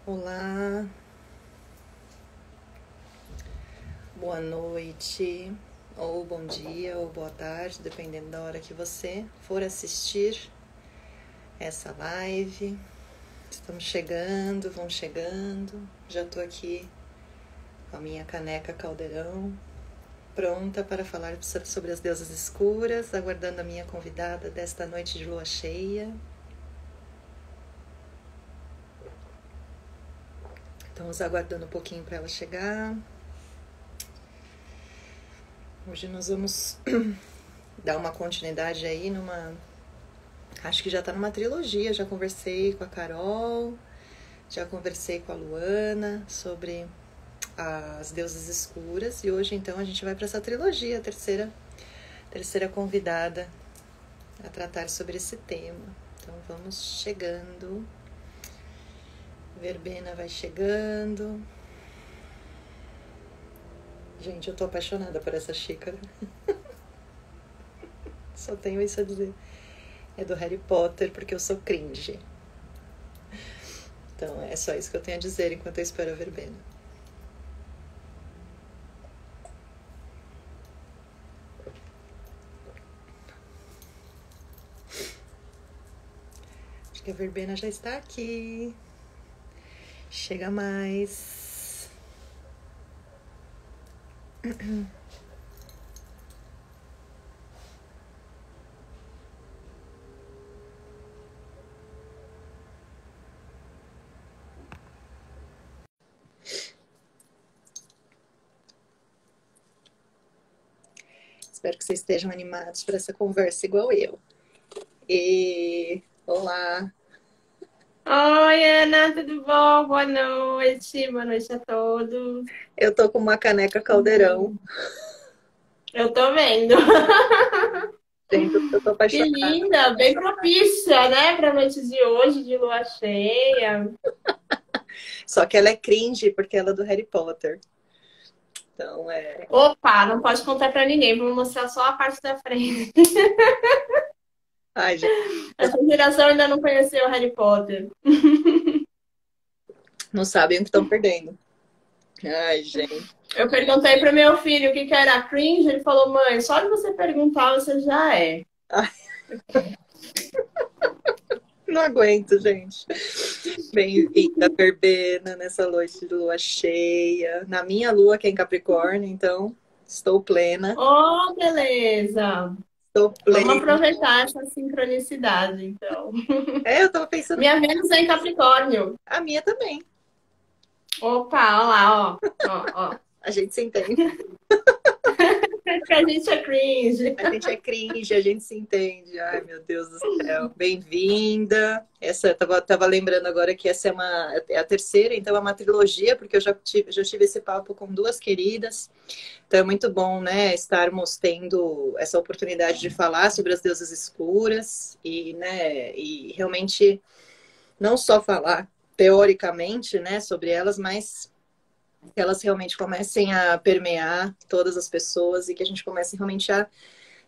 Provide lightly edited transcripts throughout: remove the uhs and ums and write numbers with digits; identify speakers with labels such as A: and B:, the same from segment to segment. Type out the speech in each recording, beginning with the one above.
A: Olá, boa noite, ou bom dia, ou boa tarde, dependendo da hora que você for assistir essa live. Estamos chegando, vão chegando. Já estou aqui com a minha caneca caldeirão, pronta para falar sobre as deusas escuras, aguardando a minha convidada desta noite de lua cheia. Estamos aguardando um pouquinho para ela chegar. Hoje nós vamos dar uma continuidade aí acho que já está numa trilogia. Já conversei com a Carol, já conversei com a Luana sobre as deusas escuras. E hoje então a gente vai para essa trilogia, a terceira convidada a tratar sobre esse tema. Então vamos chegando. Verbena vai chegando. Gente, eu tô apaixonada por essa xícara. Só tenho isso a dizer. É do Harry Potter, porque eu sou cringe. Então é só isso que eu tenho a dizer enquanto eu espero a verbena. Acho que a verbena já está aqui. Chega mais. Espero que vocês estejam animados para essa conversa igual eu. Olá.
B: Oi, Ana, tudo bom? Boa noite a todos.
A: Eu tô com uma caneca caldeirão.
B: Eu tô vendo.
A: Gente, eu tô
B: Que
A: apaixonada.
B: linda, bem propícia, né, para a noite de hoje, de lua cheia.
A: Só que ela é cringe porque ela é do Harry Potter. Então
B: Opa, não pode contar para ninguém, vou mostrar só a parte da frente.
A: Ai, gente,
B: Essa geração ainda não conheceu Harry Potter.
A: não sabem o que estão perdendo. Ai, gente.
B: Eu perguntei para meu filho o que era cringe, ele falou: mãe, só de você perguntar você já é.
A: Ai, não aguento, gente. Bem-vinda, verbena, nessa noite de lua cheia. Na minha lua, que é em Capricórnio, então estou plena.
B: Oh, beleza.
A: Estou
B: Vamos
A: plena.
B: aproveitar essa sincronicidade, então.
A: Eu tava pensando,
B: Minha Vênus é em Capricórnio.
A: a minha também.
B: Opa, ó lá, ó.
A: A gente se entende.
B: É que a gente é cringe.
A: A gente é cringe, a gente se entende. Ai, meu Deus do céu. Bem-vinda. Tava lembrando agora que essa é a terceira, então é uma trilogia, porque eu já tive esse papo com duas queridas. Então é muito bom, né, estarmos tendo essa oportunidade de falar sobre as deusas escuras e realmente não só falar teoricamente, né, sobre elas, mas que elas realmente comecem a permear todas as pessoas e que a gente comece realmente a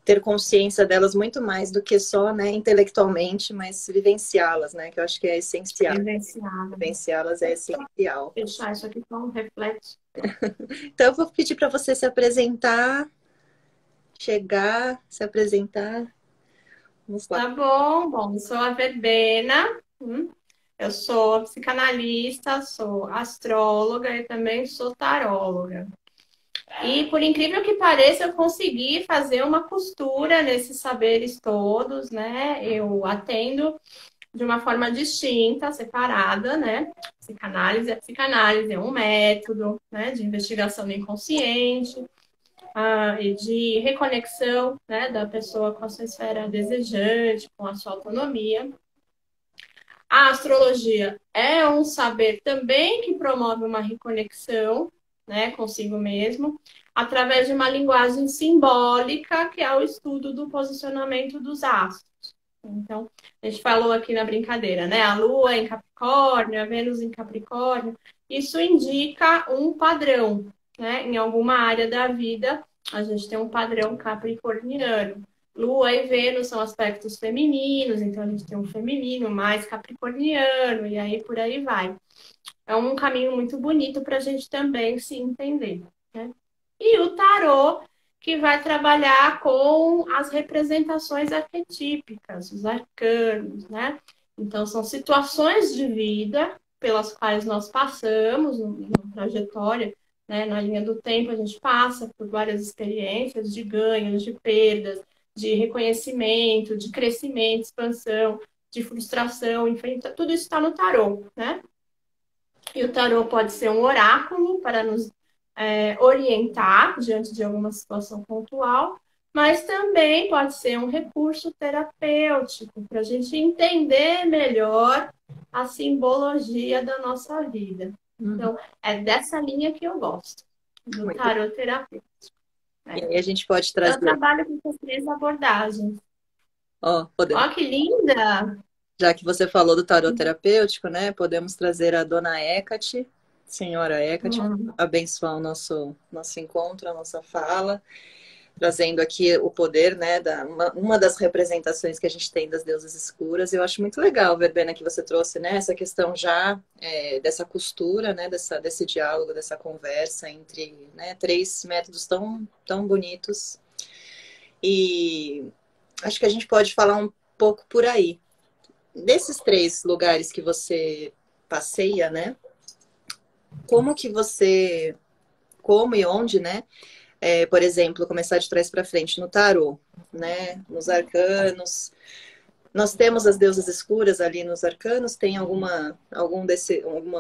A: ter consciência delas muito mais do que só, né, intelectualmente, mas vivenciá-las, né, que eu acho que é essencial.
B: Vivenciada.
A: Vivenciá-las é essencial.
B: Fechar isso aqui com um reflexo.
A: Então eu vou pedir para você se apresentar, chegar, se apresentar. Vamos lá.
B: Tá bom. Sou a Verbena. Eu sou psicanalista, sou astróloga e também sou taróloga. E por incrível que pareça, eu consegui fazer uma costura nesses saberes todos, né? Eu atendo de uma forma distinta, separada, né? Psicanálise é um método, né, de investigação do inconsciente, e de reconexão, né, da pessoa com a sua esfera desejante, com a sua autonomia. A astrologia é um saber também que promove uma reconexão, né, consigo mesmo, através de uma linguagem simbólica, que é o estudo do posicionamento dos astros. Então, a gente falou aqui na brincadeira, né? A Lua em Capricórnio, a Vênus em Capricórnio. Isso indica um padrão, né? Em alguma área da vida a gente tem um padrão capricorniano. Lua e Vênus são aspectos femininos, então a gente tem um feminino mais capricorniano, e aí por aí vai. É um caminho muito bonito para a gente também se entender, né? E o tarô, que vai trabalhar com as representações arquetípicas, os arcanos, né? Então, são situações de vida pelas quais nós passamos, na trajetória, né? Na linha do tempo, a gente passa por várias experiências de ganhos, de perdas, de reconhecimento, de crescimento, expansão, de frustração, enfim, tudo isso está no tarô, né? E o tarô pode ser um oráculo para nos orientar diante de alguma situação pontual, mas também pode ser um recurso terapêutico para a gente entender melhor a simbologia da nossa vida. Então, é dessa linha que eu gosto, do
A: Muito.
B: tarô terapêutico.
A: E aí a gente pode
B: Então, eu
A: trazer.
B: trabalho com essas três abordagens.
A: Ó, podemos.
B: Ó, que linda!
A: Já que você falou do tarot terapêutico, né? Podemos trazer a dona Hecate, senhora Hecate, abençoar o nosso encontro, a nossa fala, trazendo aqui o poder, né? Uma das representações que a gente tem das deusas escuras. Eu acho muito legal, Verbena, que você trouxe, né? Essa questão já dessa costura, né? Desse diálogo, dessa conversa entre, né, três métodos tão bonitos. E acho que a gente pode falar um pouco por aí. Desses três lugares que você passeia, né? Como e onde, né? Por exemplo, começar de trás para frente no tarô, né? Nos arcanos. Nós temos as deusas escuras ali nos arcanos. Tem alguma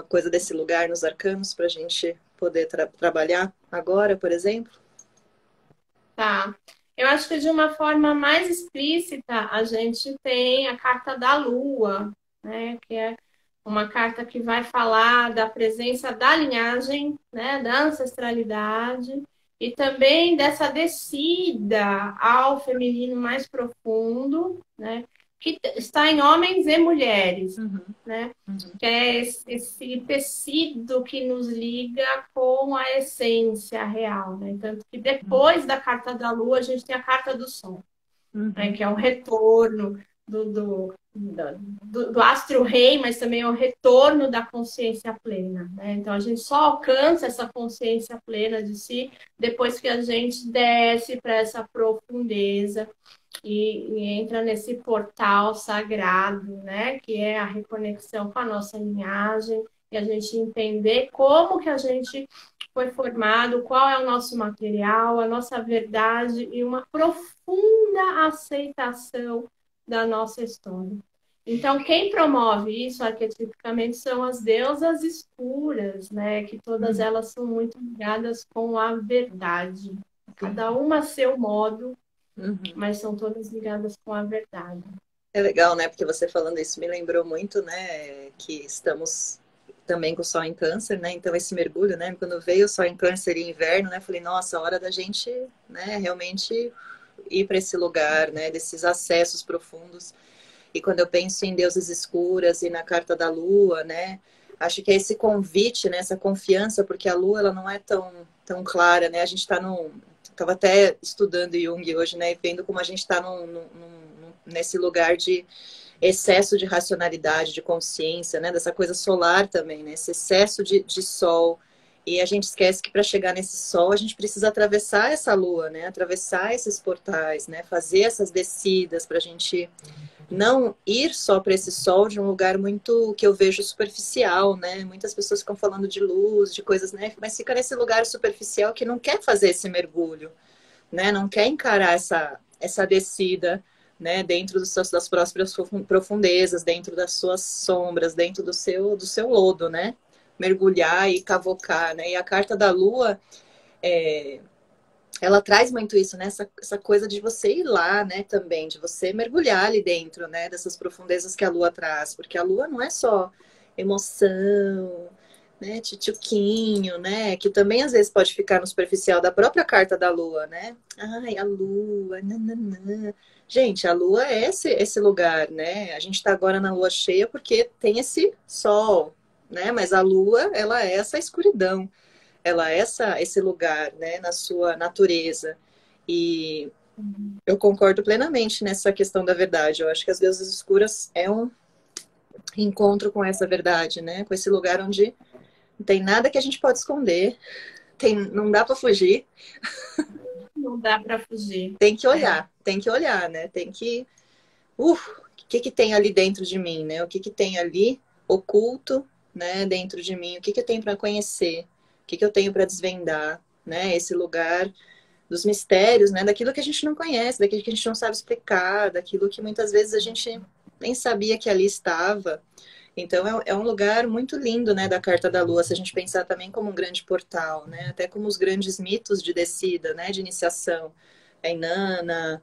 A: coisa desse lugar nos arcanos para a gente poder trabalhar agora, por exemplo?
B: Tá. Eu acho que de uma forma mais explícita, a gente tem a carta da Lua, né? Que é uma carta que vai falar da presença da linhagem, né? Da ancestralidade e também dessa descida ao feminino mais profundo, né? Que está em homens e mulheres, né? Que é esse tecido que nos liga com a essência real, né? Tanto que depois da carta da Lua, a gente tem a carta do Sol, né? Que é o retorno do astro-rei, mas também é o retorno da consciência plena, né? Então, a gente só alcança essa consciência plena de si depois que a gente desce para essa profundeza e entra nesse portal sagrado, né? Que é a reconexão com a nossa linhagem e a gente entender como que a gente foi formado, qual é o nosso material, a nossa verdade e uma profunda aceitação da nossa história. Então, quem promove isso arquetipicamente são as deusas escuras, né? Que todas elas são muito ligadas com a verdade. Cada uma a seu modo, mas são todas ligadas com a verdade.
A: É legal, né? Porque você falando isso me lembrou muito, né? Que estamos também com o Sol em Câncer, né? Então esse mergulho, né? Quando veio o Sol em Câncer e inverno, né? Falei, nossa, hora da gente, né? Realmente ir para esse lugar, né? Desses acessos profundos. E quando eu penso em deusas escuras e na carta da Lua, né? Acho que é esse convite, né? Essa confiança, porque a Lua ela não é tão clara, né? A gente está Estava até estudando Jung hoje, né? E vendo como a gente está nesse lugar de excesso de racionalidade, de consciência, né? Dessa coisa solar também, né? Esse excesso de sol. E a gente esquece que para chegar nesse sol a gente precisa atravessar essa lua, né? Atravessar esses portais, né? Fazer essas descidas para a gente não ir só para esse sol de um lugar muito que eu vejo superficial, né? Muitas pessoas ficam falando de luz, de coisas, né? Mas fica nesse lugar superficial que não quer fazer esse mergulho, né? Não quer encarar essa descida, né? Dentro das próprias profundezas, dentro das suas sombras, dentro do seu lodo, né? Mergulhar e cavocar, né? E a carta da Lua ela traz muito isso, né? Essa coisa de você ir lá, né? Também, de você mergulhar ali dentro, né? Dessas profundezas que a Lua traz. Porque a Lua não é só emoção, né? Tchutchuquinho, né? Que também às vezes pode ficar no superficial da própria carta da Lua, né? Ai, a Lua, nananã. Gente, a Lua é esse lugar, né? A gente tá agora na Lua cheia porque tem esse sol, né? Mas a Lua, ela é essa escuridão. Ela é esse lugar, né, na sua natureza. E eu concordo plenamente nessa questão da verdade. Eu acho que as deusas escuras é um encontro com essa verdade, né? Com esse lugar onde não tem nada que a gente pode esconder, não dá para fugir.
B: Não dá para fugir.
A: Tem que olhar, né? Tem que, o que tem ali dentro de mim, né? O que tem ali oculto, né, dentro de mim? O que eu tenho para conhecer? O que eu tenho para desvendar, né? Esse lugar dos mistérios, né? Daquilo que a gente não conhece, daquilo que a gente não sabe explicar, daquilo que muitas vezes a gente nem sabia que ali estava. Então é um lugar muito lindo, né, da Carta da Lua, se a gente pensar também como um grande portal, né? Até como os grandes mitos de descida, né, de iniciação. A Inanna,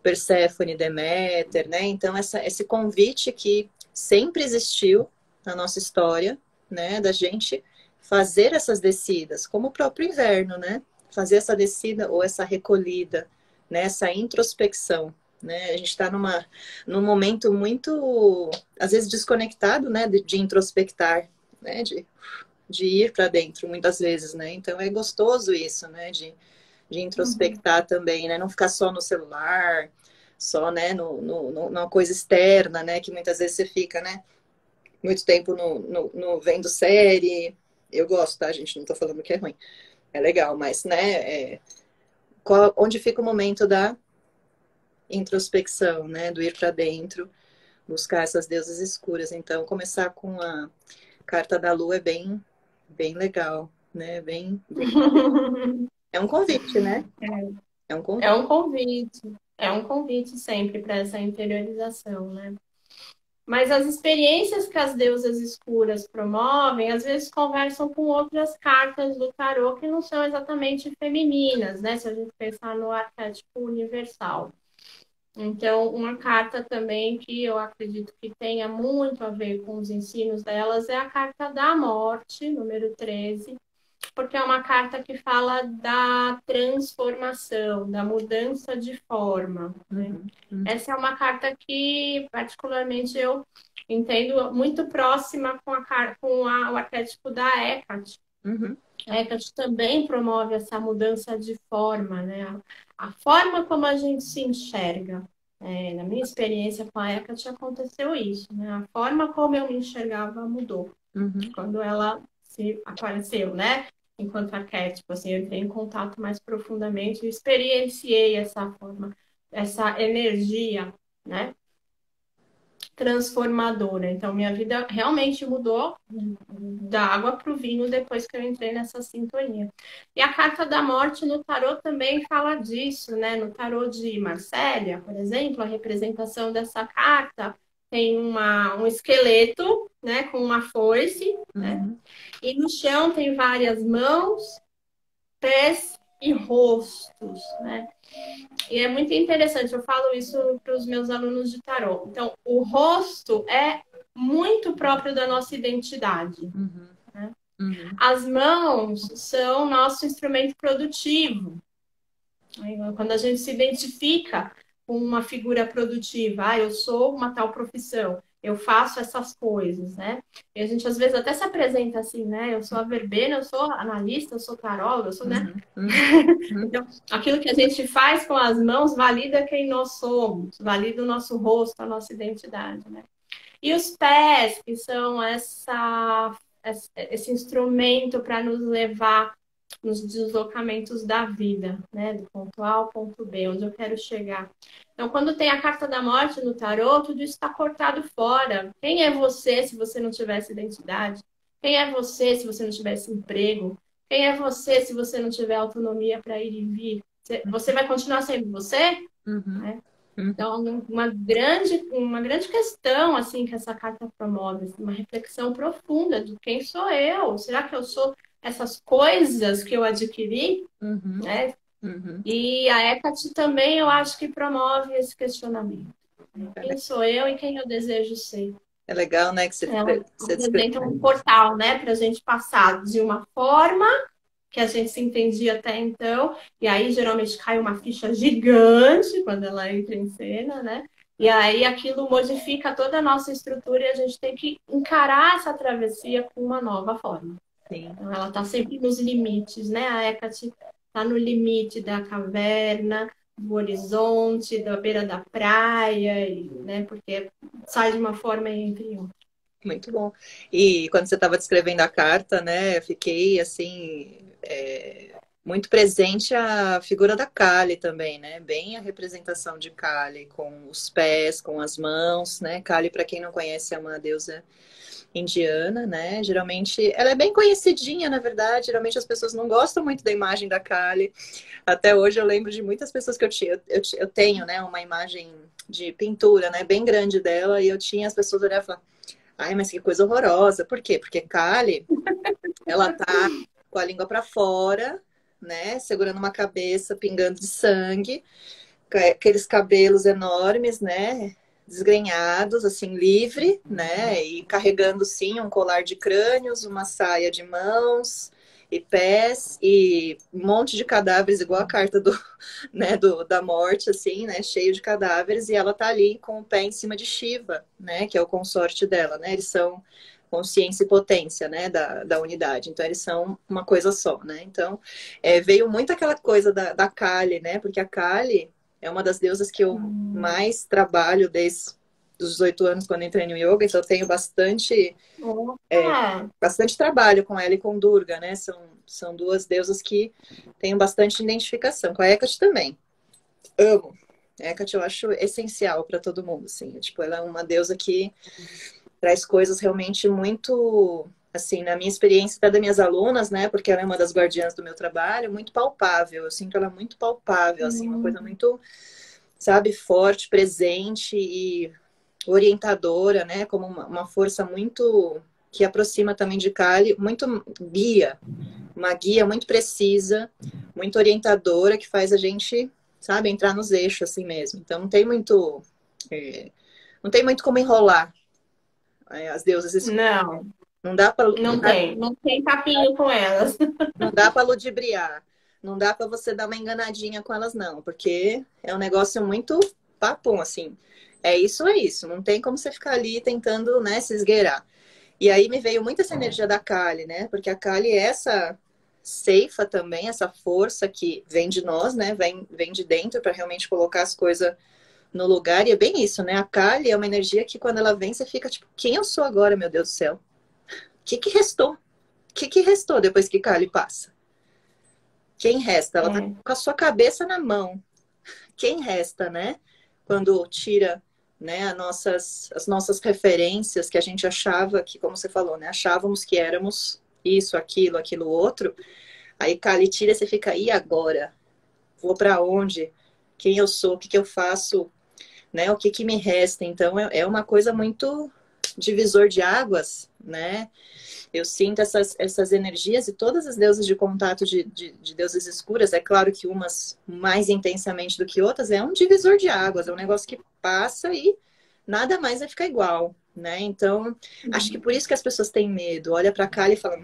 A: Perséfone, Deméter, né? Então esse convite que sempre existiu na nossa história, né, da gente fazer essas descidas, como o próprio inverno, né? Fazer essa descida ou essa recolhida, né? Essa introspecção, né? A gente está num momento muito, às vezes, desconectado, né? De introspectar, né? De ir para dentro, muitas vezes, né? Então é gostoso isso, né? De introspectar também, né? Não ficar só no celular, só, né? Numa coisa externa, né? Que muitas vezes você fica, né? Muito tempo no vendo série. Eu gosto, tá, gente? Não tô falando que é ruim. É legal, mas, né? Onde fica o momento da introspecção, né? Do ir para dentro, buscar essas deusas escuras. Então, começar com a carta da lua é bem legal, né? É um convite, né? É um
B: É
A: convite.
B: um convite. É um convite sempre para essa interiorização, né? Mas as experiências que as deusas escuras promovem, às vezes conversam com outras cartas do tarô que não são exatamente femininas, né? Se a gente pensar no arquétipo universal. Então, uma carta também que eu acredito que tenha muito a ver com os ensinos delas é a carta da morte, número 13, porque é uma carta que fala da transformação, da mudança de forma, né? Essa é uma carta que, particularmente, eu entendo muito próxima com o arquétipo da Hecate.
A: Uhum.
B: A Hecate também promove essa mudança de forma, né? A forma como a gente se enxerga. Na minha experiência com a Hecate aconteceu isso, né? A forma como eu me enxergava mudou quando ela se apareceu, né? Enquanto arquétipo, assim, eu entrei em contato mais profundamente e experienciei essa forma, essa energia, né? Transformadora. Então, minha vida realmente mudou da água para o vinho depois que eu entrei nessa sintonia. E a carta da morte no tarô também fala disso, né? No tarô de Marsella, por exemplo, a representação dessa carta tem um esqueleto, né, com uma foice, né? E no chão tem várias mãos, pés e rostos, né? E é muito interessante, eu falo isso para os meus alunos de tarô. Então, o rosto é muito próprio da nossa identidade. Né? As mãos são nosso instrumento produtivo. Quando a gente se identifica com uma figura produtiva, eu sou uma tal profissão, eu faço essas coisas, né? E a gente às vezes até se apresenta assim, né? Eu sou a verbena, eu sou analista, eu sou taróloga, eu sou, né? Então, aquilo que a gente faz com as mãos valida quem nós somos, valida o nosso rosto, a nossa identidade, né? E os pés, que são esse instrumento para nos levar nos deslocamentos da vida, né? Do ponto A ao ponto B, onde eu quero chegar. Então, quando tem a carta da morte no tarô, tudo isso está cortado fora. Quem é você se você não tivesse identidade? Quem é você se você não tivesse emprego? Quem é você se você não tiver autonomia para ir e vir? Você vai continuar sendo você? Né? Então, uma grande questão assim que essa carta promove, assim, uma reflexão profunda de quem sou eu? Será que eu sou essas coisas que eu adquiri? Né? E a Hecate também eu acho que promove esse questionamento. Quem sou eu e quem eu desejo ser?
A: É legal, né, que
B: Ela
A: você
B: apresenta um portal, né, para a gente passar de uma forma que a gente se entendia até então, e aí geralmente cai uma ficha gigante quando ela entra em cena, né? E aí aquilo modifica toda a nossa estrutura e a gente tem que encarar essa travessia com uma nova forma.
A: Sim.
B: Então ela está sempre nos limites, né? A Hecate tá no limite da caverna, do horizonte, da beira da praia, né? Porque sai de uma forma e entra em outra.
A: Muito bom. E quando você estava descrevendo a carta, né, eu fiquei assim, muito presente a figura da Kali também, né? Bem a representação de Kali, com os pés, com as mãos, né? Kali, para quem não conhece, é uma deusa indiana, né? Geralmente, ela é bem conhecidinha, na verdade. Geralmente as pessoas não gostam muito da imagem da Kali. Até hoje eu lembro de muitas pessoas que eu tinha, eu tenho, né, uma imagem de pintura, né, bem grande dela, e eu tinha as pessoas olhando e falar, ai, mas que coisa horrorosa. Por quê? Porque Kali, ela tá com a língua para fora, né, segurando uma cabeça pingando de sangue, aqueles cabelos enormes, né, desgrenhados, assim, livre, né, e carregando, sim, um colar de crânios, uma saia de mãos e pés, e um monte de cadáveres, igual a carta do, né, da morte, assim, né, cheio de cadáveres, e ela tá ali com o pé em cima de Shiva, né, que é o consorte dela, né, eles são consciência e potência, né, da unidade, então eles são uma coisa só, né, então veio muito aquela coisa da Kali, né, porque a Kali é uma das deusas que eu mais trabalho desde os 18 anos, quando entrei no yoga, então eu tenho
B: Opa!
A: bastante trabalho com ela e com Durga, né? São duas deusas que tenho bastante identificação. Com a Hecate também. Amo. A Hecate eu acho essencial para todo mundo, assim. Tipo, ela é uma deusa que traz coisas realmente muito, assim, na minha experiência até das minhas alunas, né? Porque ela é uma das guardiãs do meu trabalho, muito palpável. Eu sinto ela muito palpável, assim, uma coisa muito, sabe, forte, presente e orientadora, né? Como uma força muito que aproxima também de Kali, muito guia, uma guia muito precisa, muito orientadora, que faz a gente, sabe, entrar nos eixos assim mesmo. Então é, não tem muito como enrolar as deusas escuras.
B: Não,
A: Não dá para
B: não tem papinho com elas.
A: não dá para ludibriar, não dá para você dar uma enganadinha com elas não, porque é um negócio muito papum assim. É isso. Não tem como você ficar ali tentando, né, se esgueirar. E aí me veio muito essa energia da Kali, né? Porque a Kali é essa ceifa também, essa força que vem de nós, né? Vem de dentro para realmente colocar as coisas no lugar. E é bem isso, né? A Kali é uma energia que quando ela vem, você fica tipo, quem eu sou agora, meu Deus do céu? O que restou? O que restou depois que Kali passa? Quem resta? Ela tá
B: É.
A: com a sua cabeça na mão. Quem resta, né? Quando tira, né, as nossas referências que a gente achava que, como você falou, né, achávamos que éramos isso, aquilo outro. Aí Kali tira, você fica, e agora? Vou para onde? Quem eu sou? O que eu faço? Né? O que me resta? Então é uma coisa muito divisor de águas, né? Eu sinto essas energias e todas as deusas de contato de deusas escuras, é claro que umas mais intensamente do que outras, é um divisor de águas, é um negócio que passa e nada mais vai ficar igual, né? Então, acho que por isso que as pessoas têm medo, olha para cá e fala,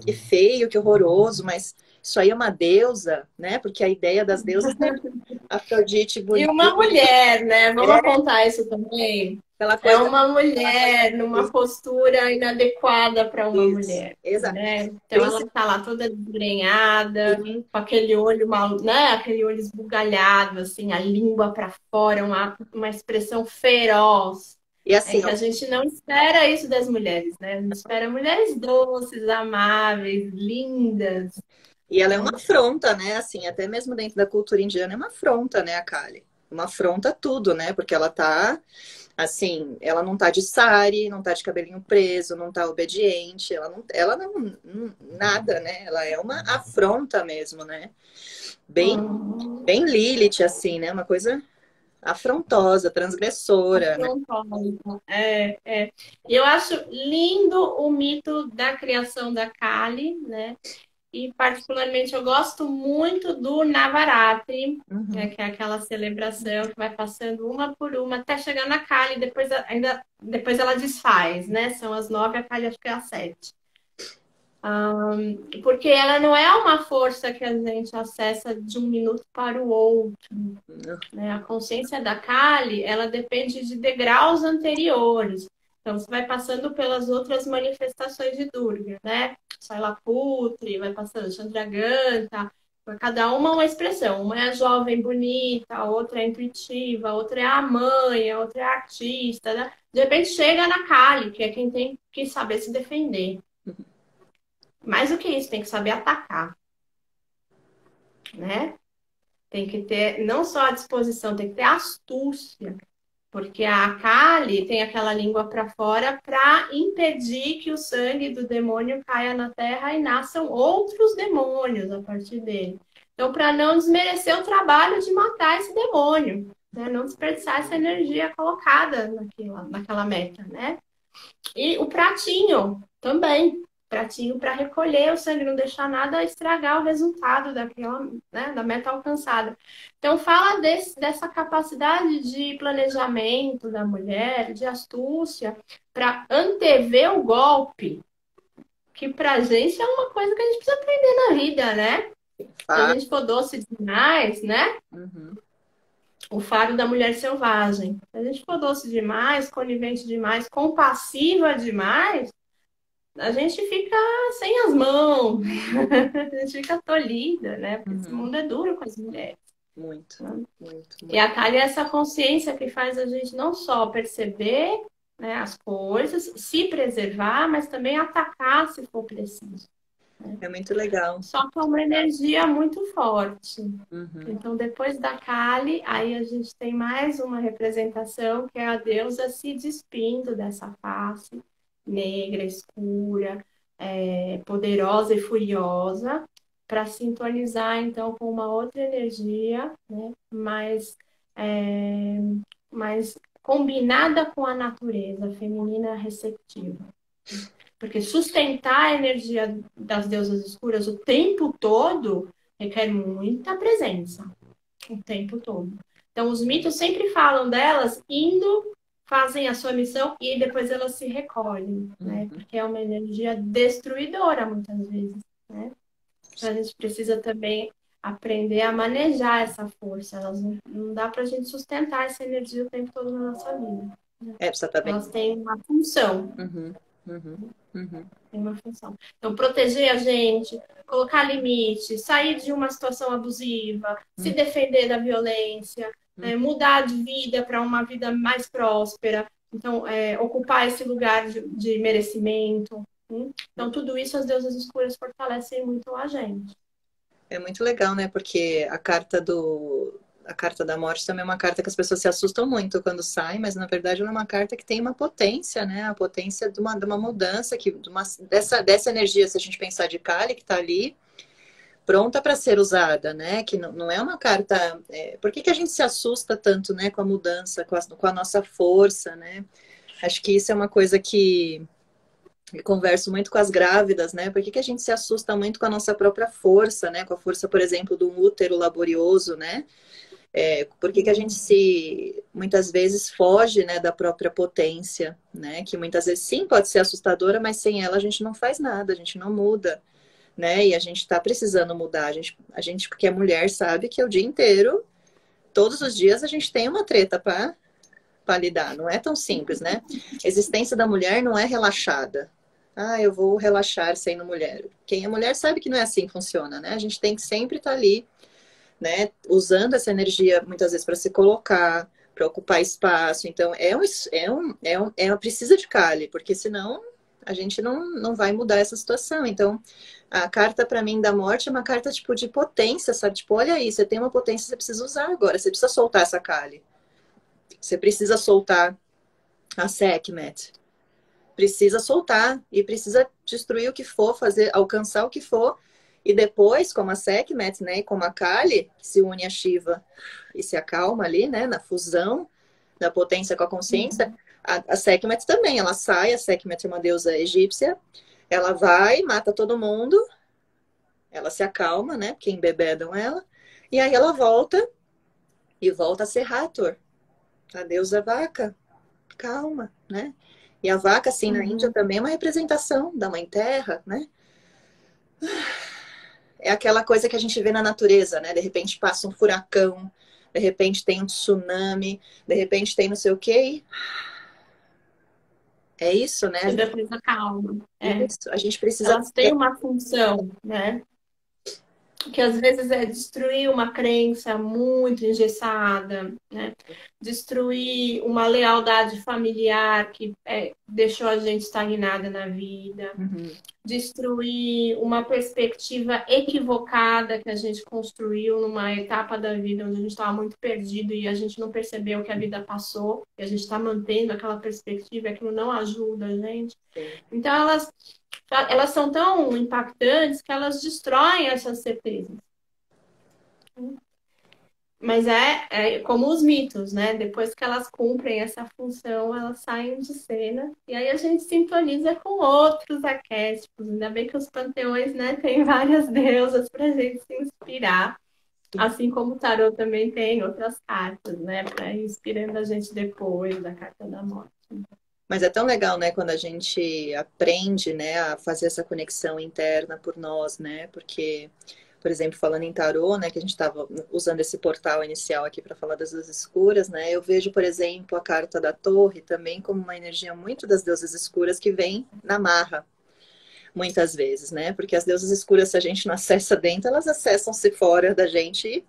A: que feio, que horroroso, mas isso aí é uma deusa, né? Porque a ideia das deusas é Afrodite
B: E
A: bonita,
B: uma mulher, né? Vamos apontar isso também.
A: aquela
B: É
A: coisa.
B: uma mulher numa postura inadequada para uma
A: Isso,
B: mulher,
A: exato.
B: né? Então ela tá lá toda desgrenhada,
A: Sim.
B: com aquele olho mal, né? Aquele olho esbugalhado, assim, a língua para fora, uma expressão feroz.
A: E
B: É
A: assim,
B: que a gente não espera isso das mulheres, né? A gente espera mulheres doces, amáveis, lindas.
A: e ela é uma afronta, né? Assim, até mesmo dentro da cultura indiana é uma afronta, né, a Kali? Uma afronta a tudo, né? Porque ela tá, assim, ela não tá de sari, não tá de cabelinho preso, não tá obediente, nada, né? Ela é uma afronta mesmo, né? Bem,
B: Uhum.
A: bem Lilith, assim, né? Uma coisa afrontosa, transgressora, né?
B: Afrontosa. E eu acho lindo o mito da criação da Kali, né? E particularmente eu gosto muito do Navaratri, né?
A: Uhum.
B: Que é aquela celebração que vai passando uma por uma até chegar na Kali, depois ela desfaz, né? São as 9, a Kali acho que é a 7. Porque ela não é uma força que a gente acessa de um minuto para o outro, né? A consciência da Kali, ela depende de degraus anteriores. Então, você vai passando pelas outras manifestações de Durga, né? Sailaputri, vai passando Chandraganta, Cada uma expressão. Uma é jovem, bonita, a outra é intuitiva, a outra é a mãe, a outra é a artista, né? De repente chega na Kali, que é quem tem que saber se defender. Mais do que isso, tem que saber atacar, né? Tem que ter não só a disposição, tem que ter a astúcia. Porque a Kali tem aquela língua para fora para impedir que o sangue do demônio caia na terra e nasçam outros demônios a partir dele. Então, para não desmerecer o trabalho de matar esse demônio, né? Não desperdiçar essa energia colocada naquela meta, né? E o pratinho também. Pratinho para recolher o sangue, não deixar nada estragar o resultado daquela, né, da meta alcançada. Então, fala dessa capacidade de planejamento da mulher, de astúcia, para antever o golpe, que para a gente é uma coisa que a gente precisa aprender na vida, né? Se a gente for doce demais, né?
A: Uhum.
B: O faro da mulher selvagem. Se a gente for doce demais, conivente demais, compassiva demais, a gente fica sem as mãos, a gente fica tolhida, né? Porque esse mundo é duro com as mulheres.
A: Muito, muito.
B: E a Kali é essa consciência que faz a gente não só perceber, né, as coisas, se preservar, mas também atacar se for preciso.
A: É muito legal.
B: Só que é uma energia muito forte.
A: Uhum.
B: Então, depois da Kali, aí a gente tem mais uma representação, que é a deusa se despindo dessa face negra, escura, poderosa e furiosa, para sintonizar, então, com uma outra energia, né, mais combinada com a natureza feminina receptiva. Porque sustentar a energia das deusas escuras o tempo todo requer muita presença. O tempo todo. Então, os mitos sempre falam delas indo, fazem a sua missão e depois elas se recolhem, né? Porque é uma energia destruidora, muitas vezes, né? Então, a gente precisa também aprender a manejar essa força. Não dá pra gente sustentar essa energia o tempo todo na nossa vida. Né?
A: Precisa estar bem.
B: Elas têm uma função. Tem uma função. Então, proteger a gente, colocar limite, sair de uma situação abusiva, se defender da violência, né, mudar de vida para uma vida mais próspera. Então, ocupar esse lugar de merecimento. Então, tudo isso as deusas escuras fortalecem muito a gente.
A: É muito legal, né? Porque a carta da morte também é uma carta que as pessoas se assustam muito quando sai, mas na verdade ela é uma carta que tem uma potência, né? A potência de uma mudança, dessa energia, se a gente pensar de Kali, que está ali, pronta para ser usada, né? Que não é uma carta. Por que a gente se assusta tanto, né? Com a mudança, com a nossa força, né? Acho que isso é uma coisa que eu converso muito com as grávidas, né? Por que a gente se assusta muito com a nossa própria força, né? Com a força, por exemplo, do útero laborioso, né? Por que a gente muitas vezes foge, né, da própria potência, né? Que muitas vezes sim pode ser assustadora, mas sem ela a gente não faz nada, a gente não muda, né? E a gente está precisando mudar. A gente, porque é mulher, sabe que é o dia inteiro, todos os dias a gente tem uma treta para lidar. Não é tão simples, né? A existência da mulher não é relaxada. Ah, eu vou relaxar sendo mulher. Quem é mulher sabe que não é assim que funciona, né? A gente tem que sempre estar ali, né? Usando essa energia muitas vezes para se colocar, para ocupar espaço. Então, precisa de Kali, porque senão a gente não vai mudar essa situação. Então, a carta para mim da morte é uma carta tipo de potência, sabe? Tipo, olha aí, você tem uma potência, você precisa usar agora, você precisa soltar essa Kali. Você precisa soltar a Sekhmet. Precisa soltar e precisa destruir o que for, alcançar o que for. E depois, como a Sekhmet, né, e como a Kali, que se une a Shiva e se acalma ali, né, na fusão da potência com a consciência, a Sekhmet também, ela sai, a Sekhmet é uma deusa egípcia, ela vai, mata todo mundo, ela se acalma, né, porque embebedam ela, e aí ela volta a ser Hathor, a deusa vaca, calma, né? E a vaca, assim, na Índia também é uma representação da Mãe Terra, né? É aquela coisa que a gente vê na natureza, né? De repente passa um furacão, de repente tem um tsunami, de repente tem não sei o quê. É isso, né?
B: E depois a calma.
A: Isso, a gente precisa...
B: Elas têm uma função, né? que às vezes é destruir uma crença muito engessada, né? Destruir uma lealdade familiar que deixou a gente estagnada na vida,
A: Uhum.
B: destruir uma perspectiva equivocada que a gente construiu numa etapa da vida onde a gente estava muito perdido e a gente não percebeu que a vida passou, e a gente está mantendo aquela perspectiva, aquilo não ajuda a gente.
A: Sim.
B: Então, elas são tão impactantes que elas destroem essas certezas. Mas é como os mitos, né? Depois que elas cumprem essa função, elas saem de cena. E aí a gente sintoniza com outros arquétipos. Ainda bem que os panteões, né, tem várias deusas para a gente se inspirar. Assim como o tarô também tem outras cartas, né? Para ir inspirando a gente depois da carta da morte.
A: Mas é tão legal, né, quando a gente aprende, né, a fazer essa conexão interna por nós, né? Porque, por exemplo, falando em tarô, né, que a gente estava usando esse portal inicial aqui para falar das deusas escuras, né? Eu vejo, por exemplo, a carta da Torre também como uma energia muito das deusas escuras que vem na marra, muitas vezes, né? Porque as deusas escuras, se a gente não acessa dentro, elas acessam-se fora da gente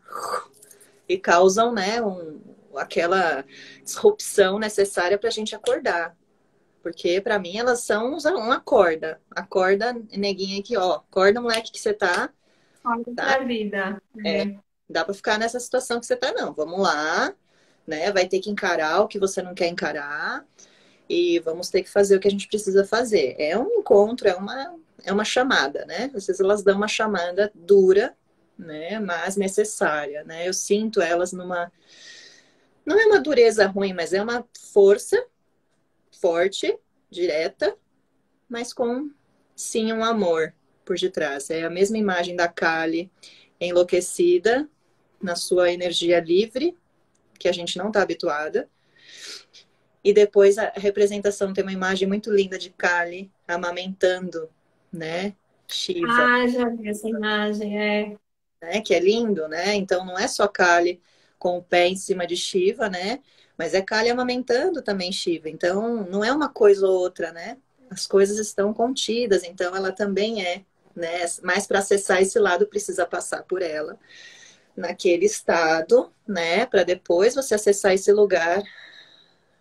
A: e causam, né, aquela disrupção necessária para a gente acordar. Porque para mim elas são uma corda. Acorda, neguinha aqui, ó. Acorda, moleque, que você
B: Olha
A: tá?
B: pra vida.
A: Dá para ficar nessa situação que você tá, não. Vamos lá, né? Vai ter que encarar o que você não quer encarar e vamos ter que fazer o que a gente precisa fazer. É um encontro, é uma chamada, né? Às vezes elas dão uma chamada dura, né? Mas necessária, né? Eu sinto elas numa. Não é uma dureza ruim, mas é uma força forte, direta, mas com sim um amor por detrás. É a mesma imagem da Kali enlouquecida na sua energia livre, que a gente não está habituada. E depois a representação tem uma imagem muito linda de Kali amamentando, né? Shiva,
B: Ah, já vi essa imagem,
A: né? Que é lindo, né? Então não é só Kali com o pé em cima de Shiva, né? Mas é Kali amamentando também Shiva. Então não é uma coisa ou outra, né? As coisas estão contidas, então ela também é, né? Mas para acessar esse lado precisa passar por ela naquele estado, né? Para depois você acessar esse lugar.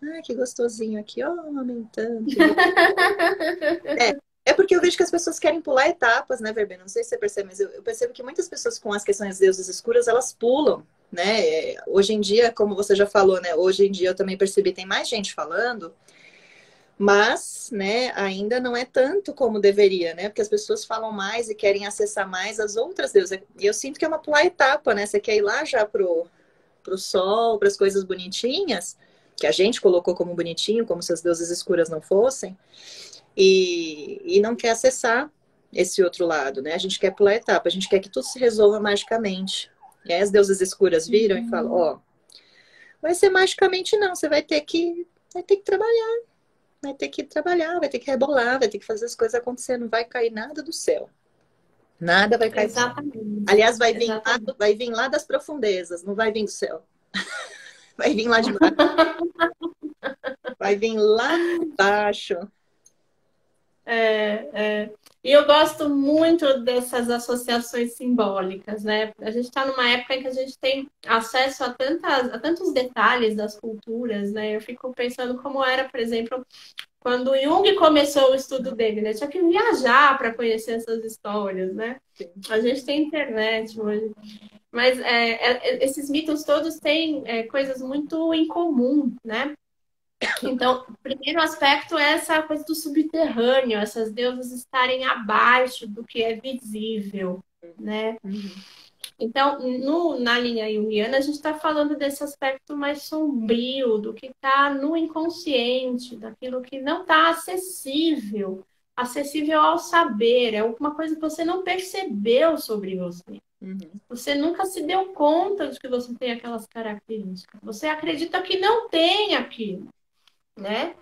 A: Ah, que gostosinho aqui, ó, amamentando. É porque eu vejo que as pessoas querem pular etapas, né, Verbena? Não sei se você percebe, mas eu percebo que muitas pessoas com as questões das deusas escuras, elas pulam, né? Hoje em dia, como você já falou, né? Hoje em dia eu também percebi, tem mais gente falando, mas, né, ainda não é tanto como deveria, né? Porque as pessoas falam mais e querem acessar mais as outras deusas. E eu sinto que é uma pular etapa, né? Você quer ir lá já pro sol, para as coisas bonitinhas, que a gente colocou como bonitinho, como se as deusas escuras não fossem. E não quer acessar esse outro lado, né? A gente quer pular a etapa, a gente quer que tudo se resolva magicamente. E aí as deusas escuras viram e falam, ó, vai ser magicamente não, você vai ter que trabalhar, vai ter que trabalhar, vai ter que rebolar, vai ter que fazer as coisas acontecer, não vai cair nada do céu. Nada vai cair do céu.
B: exatamente.
A: Aliás,
B: Exatamente.
A: vai vir lá das profundezas, não vai vir do céu. Vai vir lá de baixo. Vai vir lá de baixo.
B: E eu gosto muito dessas associações simbólicas, né? A gente está numa época em que a gente tem acesso a tantos detalhes das culturas, né? Eu fico pensando como era, por exemplo, quando o Jung começou o estudo dele, né? Tinha que viajar para conhecer essas histórias, né? A gente tem internet hoje. Mas esses mitos todos têm coisas muito em comum, né? Então, o primeiro aspecto é essa coisa do subterrâneo, essas deusas estarem abaixo do que é visível, né?
A: Uhum.
B: Então, na linha junguiana, a gente está falando desse aspecto mais sombrio, do que está no inconsciente, daquilo que não está acessível ao saber, é alguma coisa que você não percebeu sobre você.
A: Uhum.
B: Você nunca se deu conta de que você tem aquelas características. Você acredita que não tem aquilo, né?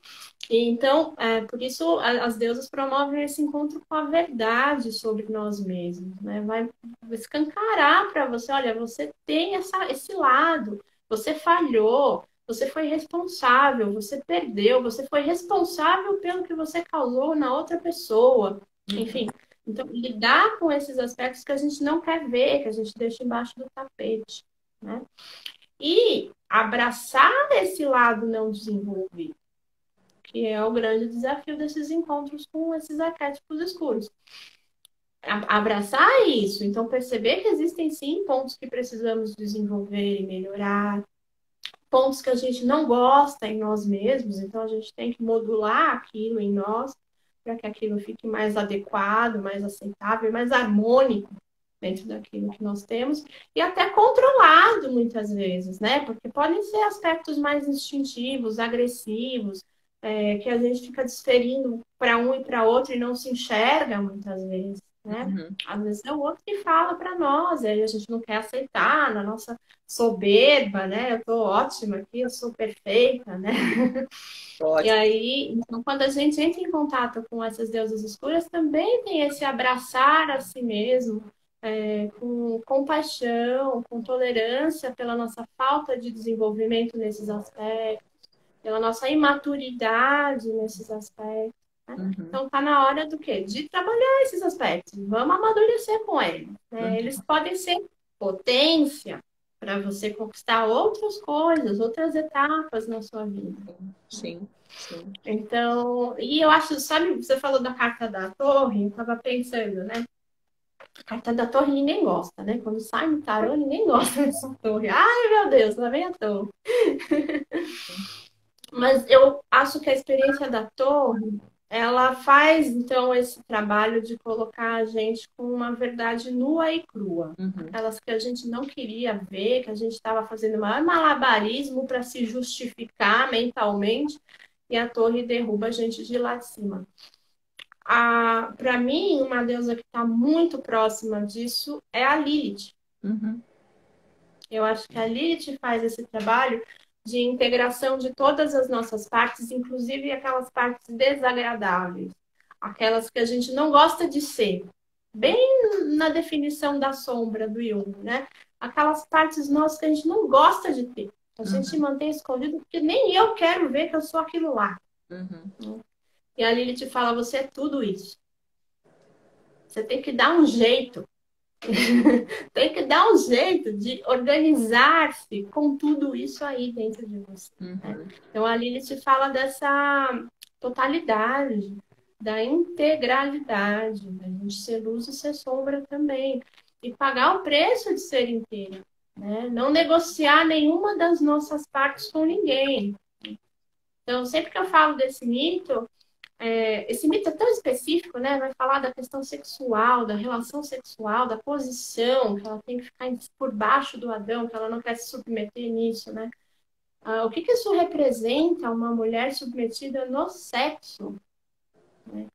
B: Então, por isso as deusas promovem esse encontro com a verdade sobre nós mesmos, né? Vai escancarar para você, olha, você tem esse lado, você falhou, você foi responsável, você perdeu, você foi responsável pelo que você causou na outra pessoa. Enfim, Então, lidar com esses aspectos que a gente não quer ver, que a gente deixa embaixo do tapete, né? E abraçar esse lado não desenvolvido, que é o grande desafio desses encontros com esses arquétipos escuros. Abraçar isso, então perceber que existem sim pontos que precisamos desenvolver e melhorar, pontos que a gente não gosta em nós mesmos, então a gente tem que modular aquilo em nós para que aquilo fique mais adequado, mais aceitável, mais harmônico dentro daquilo que nós temos e até controlado muitas vezes, né? Porque podem ser aspectos mais instintivos, agressivos, que a gente fica desferindo para um e para outro e não se enxerga muitas vezes, né?
A: Uhum.
B: Às vezes é o outro que fala para nós, e aí a gente não quer aceitar na nossa soberba, né? Eu tô ótima aqui, eu sou perfeita, né? E
A: Ótimo.
B: aí, então, quando a gente entra em contato com essas deusas escuras, também tem esse abraçar a si mesmo, com compaixão, com tolerância pela nossa falta de desenvolvimento nesses aspectos, pela nossa imaturidade nesses aspectos. Né?
A: Uhum.
B: Então, tá na hora do quê? De trabalhar esses aspectos. Vamos amadurecer com eles. Né? Eles
A: Uhum.
B: podem ser potência para você conquistar outras coisas, outras etapas na sua vida.
A: Sim, sim.
B: Então, e eu acho, sabe, você falou da carta da torre, eu tava pensando, né? A carta da torre ninguém gosta, né? Quando sai no tarô, ninguém gosta dessa torre. Ai, meu Deus, lá vem a torre. Mas eu acho que a experiência da torre, ela faz, então, esse trabalho de colocar a gente com uma verdade nua e crua.
A: Uhum.
B: Aquelas que a gente não queria ver, que a gente estava fazendo o maior malabarismo para se justificar mentalmente, e a torre derruba a gente de lá de cima. Para mim, uma deusa que está muito próxima disso é a Lilith.
A: Uhum.
B: Eu acho que a Lilith faz esse trabalho de integração de todas as nossas partes, inclusive aquelas partes desagradáveis, aquelas que a gente não gosta de ser, bem na definição da sombra do Jung, né? Aquelas partes nossas que a gente não gosta de ter. A gente
A: Uhum.
B: mantém escondido porque nem eu quero ver que eu sou aquilo lá.
A: Uhum.
B: E a Lilith fala: você é tudo isso. Você tem que dar um jeito. Tem que dar um jeito de organizar-se com tudo isso aí dentro de você. Né?
A: Uhum.
B: Então, a Lilith fala dessa totalidade, da integralidade, da gente ser luz e ser sombra também. E pagar o preço de ser inteira. Né? Não negociar nenhuma das nossas partes com ninguém. Então, sempre que eu falo desse mito, esse mito é tão específico, né? Vai falar da questão sexual, da relação sexual, da posição, que ela tem que ficar por baixo do Adão, que ela não quer se submeter nisso, né? O que isso representa uma mulher submetida no sexo? Né?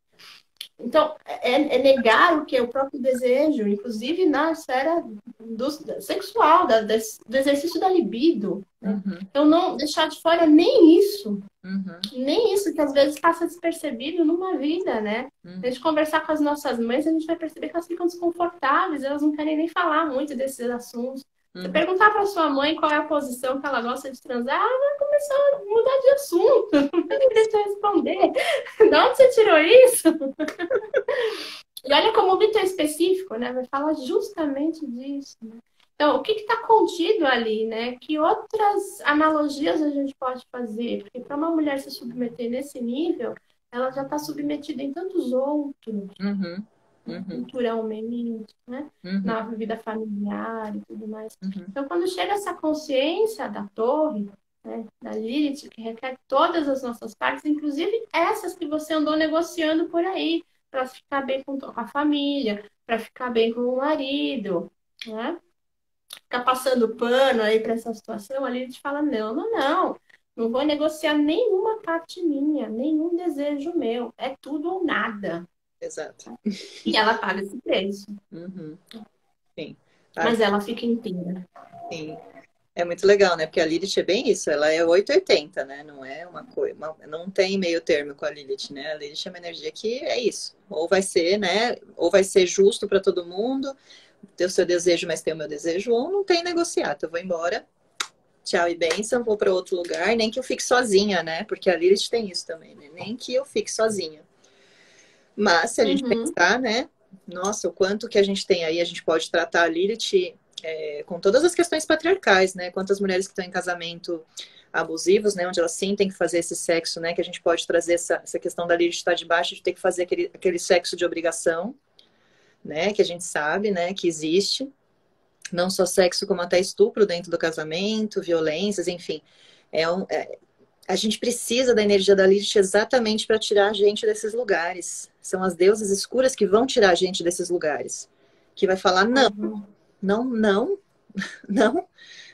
B: Então, é negar o que é o próprio desejo, inclusive na esfera sexual, do exercício da libido. Né?
A: Uhum.
B: Então, não deixar de fora nem isso.
A: Uhum.
B: Nem isso que às vezes passa despercebido numa vida, né?
A: Uhum.
B: A gente conversar com as nossas mães, a gente vai perceber que elas ficam desconfortáveis, elas não querem nem falar muito desses assuntos. Você
A: Uhum.
B: perguntar para sua mãe qual é a posição que ela gosta de transar, ela vai começar a mudar de assunto, não vai nem deixar responder. De onde você tirou isso? E olha como o mito é específico, né? Vai falar justamente disso, né? Então, o que está contido ali, né? Que outras analogias a gente pode fazer? Porque para uma mulher se submeter nesse nível, ela já está submetida em tantos outros,
A: Uhum.
B: né?
A: Uhum.
B: Culturalmente, né?
A: Uhum.
B: Na vida familiar e tudo mais.
A: Uhum.
B: Então, quando chega essa consciência da torre, né? Da Lilith, que requer todas as nossas partes, inclusive essas que você andou negociando por aí, para ficar bem com a família, para ficar bem com o marido, né? Ficar passando pano aí para essa situação, ali a gente fala, não, não, não. Não vou negociar nenhuma parte minha, nenhum desejo meu. É tudo ou nada.
A: Exato.
B: E ela paga esse preço.
A: Uhum. Sim. Ah,
B: Mas ela fica inteira.
A: sim. É muito legal, né? Porque a Lilith é bem isso, ela é 880, né? Não é uma coisa, não tem meio termo com a Lilith, né? A Lilith é uma energia que é isso. Ou vai ser, né? Ou vai ser justo para todo mundo, ter o seu desejo, mas tem o meu desejo, ou não tem negociar. Eu vou embora, tchau e bênção, vou para outro lugar, nem que eu fique sozinha, né? Porque a Lilith tem isso também, né? Nem que eu fique sozinha. Mas se a gente
B: Uhum.
A: pensar, né? Nossa, o quanto que a gente tem aí, a gente pode tratar a Lilith com todas as questões patriarcais, né? Quantas mulheres que estão em casamento abusivos, né? Onde elas sim têm que fazer esse sexo, né? Que a gente pode trazer essa questão da Lilith estar debaixo de ter que fazer aquele sexo de obrigação, né? Que a gente sabe, né? Que existe. Não só sexo, como até estupro dentro do casamento, violências, enfim. A gente precisa da energia da Lilith exatamente para tirar a gente desses lugares. São as deusas escuras que vão tirar a gente desses lugares. Que vai falar, não,
B: Uhum.
A: não, não, não,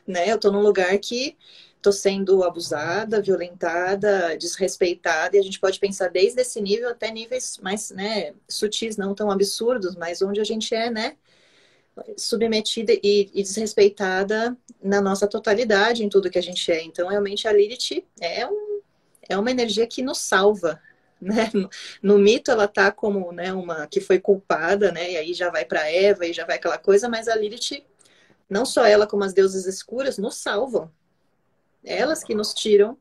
A: né? Eu tô num lugar que tô sendo abusada, violentada, desrespeitada, e a gente pode pensar desde esse nível até níveis mais, né, sutis, não tão absurdos, mas onde a gente é, né, submetida e desrespeitada na nossa totalidade em tudo que a gente é. Então, realmente, a Lilith é uma energia que nos salva, né? No mito ela tá como, né, uma que foi culpada, né? E aí já vai para Eva e já vai aquela coisa, mas a Lilith, não só ela como as deusas escuras, nos salvam. Elas que nos tiram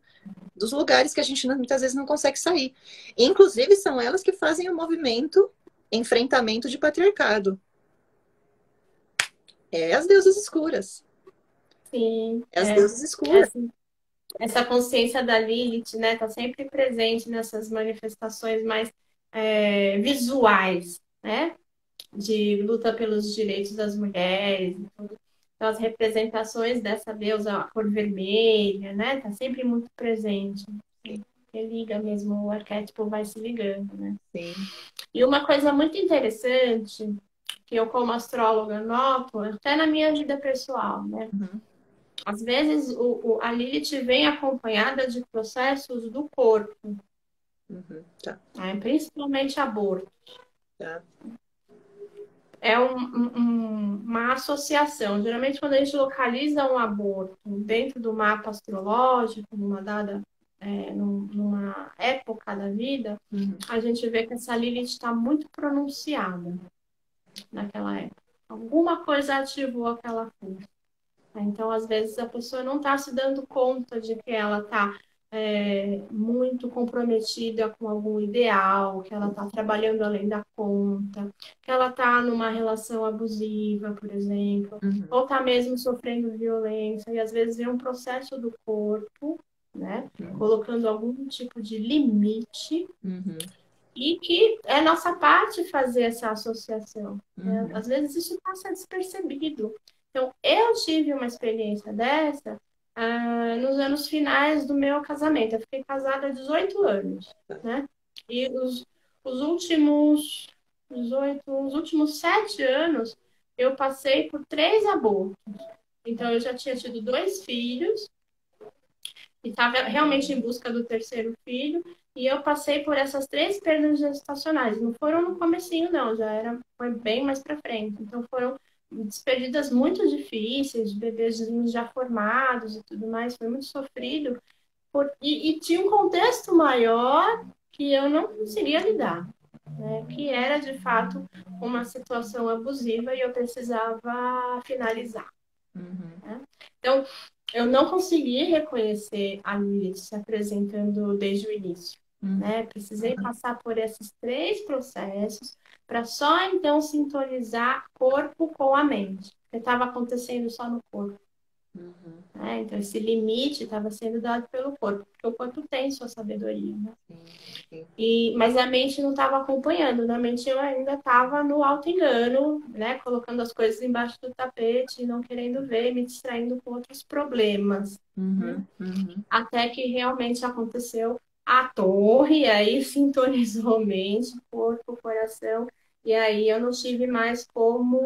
A: dos lugares que a gente muitas vezes não consegue sair. Inclusive são elas que fazem o movimento enfrentamento de patriarcado. É as deusas escuras.
B: Sim,
A: É as deusas escuras.
B: essa consciência da Lilith, né, tá sempre presente nessas manifestações mais visuais, né, de luta pelos direitos das mulheres. Então, as representações dessa deusa, a cor vermelha, né, tá sempre muito presente. Que liga mesmo, o arquétipo vai se ligando, né?
A: Sim.
B: E uma coisa muito interessante que eu, como astróloga, noto, até na minha vida pessoal, né?
A: Uhum.
B: Às vezes a Lilith vem acompanhada de processos do corpo,
A: Uhum. Tá.
B: né? Principalmente aborto.
A: Tá.
B: É uma associação. Geralmente, quando a gente localiza um aborto dentro do mapa astrológico, numa época da vida,
A: Uhum.
B: a gente vê que essa Lilith está muito pronunciada naquela época. Alguma coisa ativou aquela força. Então, às vezes, a pessoa não está se dando conta de que ela está muito comprometida com algum ideal, que ela está trabalhando além da conta, que ela está numa relação abusiva, por exemplo,
A: Uhum.
B: ou está mesmo sofrendo violência, e às vezes é um processo do corpo, né, colocando algum tipo de limite,
A: Uhum.
B: e que é nossa parte fazer essa associação, né?
A: Uhum.
B: Às vezes isso passa despercebido. Então, eu tive uma experiência dessa nos anos finais do meu casamento. Eu fiquei casada há 18 anos, né? E os últimos 18, os últimos 7 anos, eu passei por 3 abortos. Então, eu já tinha tido 2 filhos e estava realmente em busca do terceiro filho. E eu passei por essas 3 perdas gestacionais. Não foram no comecinho, não. Foi bem mais para frente. Então, foram despedidas muito difíceis, de bebês já formados e tudo mais. Foi muito sofrido. E tinha um contexto maior que eu não conseguia lidar, né? Que era, de fato, uma situação abusiva e eu precisava finalizar.
A: Uhum.
B: Né? Então, eu não consegui reconhecer a Lilith se apresentando desde o início.
A: Uhum.
B: Né? Precisei passar por esses 3 processos para só então sintonizar corpo com a mente. Porque estava acontecendo só no corpo.
A: Uhum.
B: Né? Então, esse limite estava sendo dado pelo corpo, porque o corpo tem sua sabedoria. Né?
A: Sim.
B: Mas a mente não estava acompanhando, na mente eu ainda estava no auto-engano, né? Colocando as coisas embaixo do tapete, não querendo ver, me distraindo com outros problemas. Né?
A: Uhum. Uhum.
B: Até que realmente aconteceu a torre, e aí sintonizou mente, corpo, coração, e aí eu não tive mais como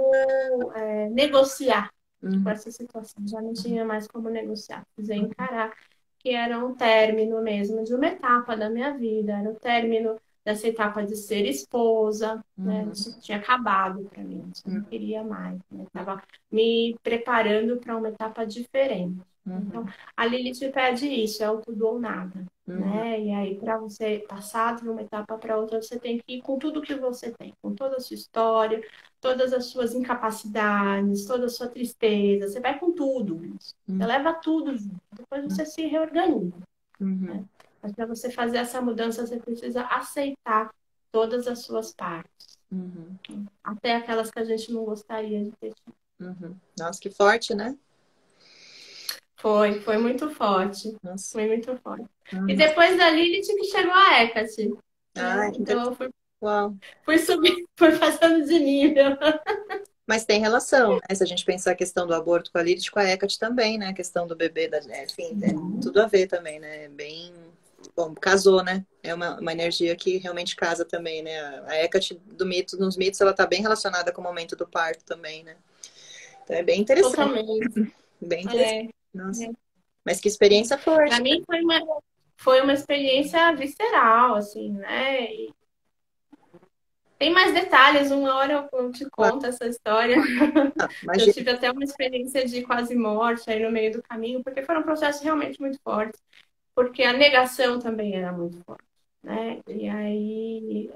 B: negociar com
A: Uhum.
B: essa situação, já não tinha mais como negociar, precisei encarar que era um término mesmo de uma etapa da minha vida, era o término dessa etapa de ser esposa, né?
A: Uhum.
B: Isso tinha acabado para mim, eu não
A: Uhum.
B: queria mais, né? Estava me preparando para uma etapa diferente. Então,
A: Uhum.
B: a Lilith pede isso, é o tudo ou nada,
A: Uhum.
B: né? E aí, para você passar de uma etapa para outra, você tem que ir com tudo que você tem, com toda a sua história, todas as suas incapacidades, toda a sua tristeza, você vai com tudo. Você
A: Uhum.
B: leva tudo junto. Depois você se reorganiza.
A: Uhum.
B: Né? Mas para você fazer essa mudança, você precisa aceitar todas as suas partes.
A: Uhum.
B: Até aquelas que a gente não gostaria de ter tido.
A: Uhum. Nossa, que forte, né?
B: Foi muito forte.
A: Nossa.
B: Foi muito forte. E
A: Uhum.
B: depois da Lilith que chegou a Hecate,
A: Ah,
B: né?
A: que
B: Então
A: interessante.
B: eu
A: Uau.
B: fui subindo, fui passando de nível.
A: Mas tem relação, né? Se a gente pensar a questão do aborto com a Lilith, com a Hecate também, né? A questão do bebê, enfim, tem tudo a ver também, né? É bem... Bom, casou, né? É uma energia que realmente casa também, né? A Hecate do mito, nos mitos, ela tá bem relacionada com o momento do parto também, né? Então é bem interessante,
B: Totalmente.
A: bem interessante.
B: É,
A: Nossa.
B: é.
A: Mas que experiência
B: Para
A: forte.
B: mim foi uma experiência visceral, assim, né? E tem mais detalhes, uma hora eu te
A: Claro,
B: conto essa história. Eu
A: imagina.
B: tive até uma experiência de quase morte aí no meio do caminho, porque foram processos realmente muito fortes, porque a negação também era muito forte, né? E aí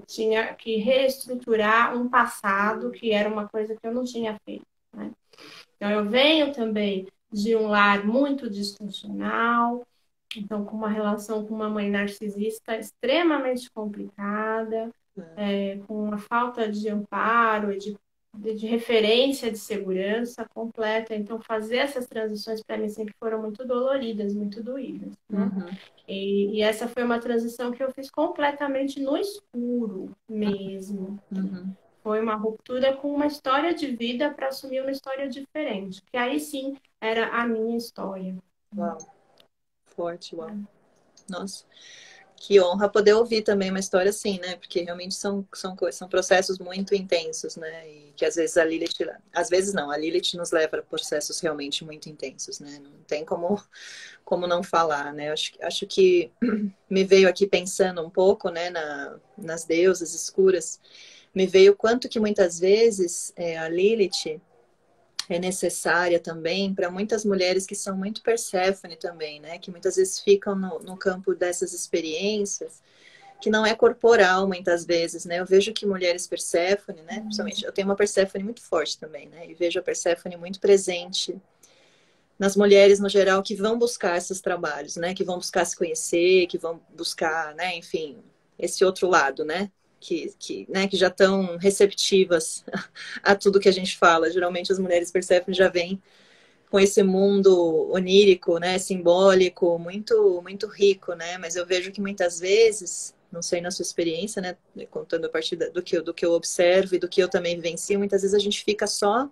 B: tinha que reestruturar um passado que era uma coisa que eu não tinha feito, né? Então eu venho também de um lar muito disfuncional, então com uma relação com uma mãe narcisista extremamente complicada, com uma falta de amparo e de referência de segurança completa. Então, fazer essas transições para mim sempre foram muito doloridas, muito doídas, né?
A: Uhum,
B: E essa foi uma transição que eu fiz completamente no escuro mesmo.
A: uhum.
B: Foi uma ruptura com uma história de vida para assumir uma história diferente, que aí sim era a minha história.
A: Uau, forte, uau. Nossa. Que honra poder ouvir também uma história assim, né? Porque realmente são processos muito intensos, né? E que às vezes às vezes não, a Lilith nos leva a processos realmente muito intensos, né? Não tem como não falar, né? Acho que me veio aqui pensando um pouco, né, nas deusas escuras, me veio o quanto que muitas vezes a Lilith é necessária também para muitas mulheres que são muito Perséfone também, né? Que muitas vezes ficam no campo dessas experiências, que não é corporal muitas vezes, né? Eu vejo que mulheres Perséfone, né? Principalmente, eu tenho uma Perséfone muito forte também, né? E vejo a Perséfone muito presente nas mulheres no geral que vão buscar esses trabalhos, né? Que vão buscar se conhecer, que vão buscar, né? Enfim, esse outro lado, né? Que já estão receptivas a tudo que a gente fala. Geralmente as mulheres Perséfone já vêm com esse mundo onírico, né, simbólico, muito rico, né? Mas eu vejo que muitas vezes, não sei na sua experiência, né, contando a partir do que eu observo e do que eu também vivencio, muitas vezes a gente fica só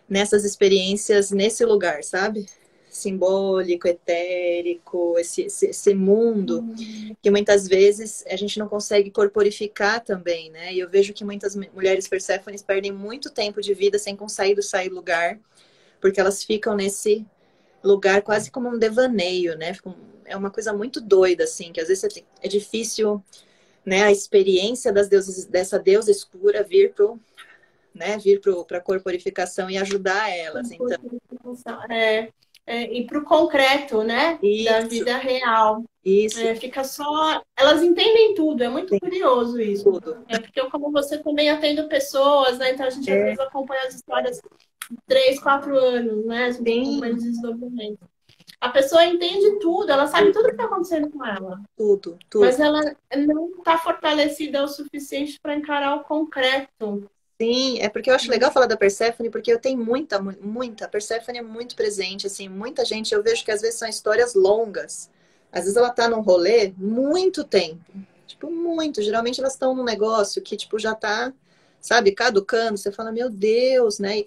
A: nessas experiências nesse lugar, sabe? Simbólico, etérico, esse mundo que muitas vezes a gente não consegue corporificar também, né? E eu vejo que muitas mulheres Perséfones perdem muito tempo de vida sem conseguir sair do lugar, porque elas ficam nesse lugar quase como um devaneio, né? É uma coisa muito doida, assim, que às vezes é difícil, né, a experiência dessa deusa escura vir para a corporificação e ajudar elas. Então,
B: E para o concreto, né? Da
A: isso,
B: vida real.
A: isso,
B: Fica só. Elas entendem tudo, é muito
A: tem
B: curioso isso.
A: tudo.
B: É porque eu, como você também atendo pessoas, né? Então a gente às
A: É,
B: vezes acompanha as histórias 3, 4 anos, né? A gente acompanha
A: sim,
B: os desenvolvimentos. A pessoa entende tudo, ela sabe tudo o que está acontecendo com ela.
A: tudo, tudo.
B: Mas ela não está fortalecida o suficiente para encarar o concreto.
A: Sim, é porque eu acho legal falar da Perséfone, porque eu tenho muita. A Perséfone é muito presente, assim, muita gente. Eu vejo que às vezes são histórias longas. Às vezes ela tá num rolê muito tempo. Tipo, muito. Geralmente elas estão num negócio que, tipo, já tá, sabe, caducando. Você fala, meu Deus, né?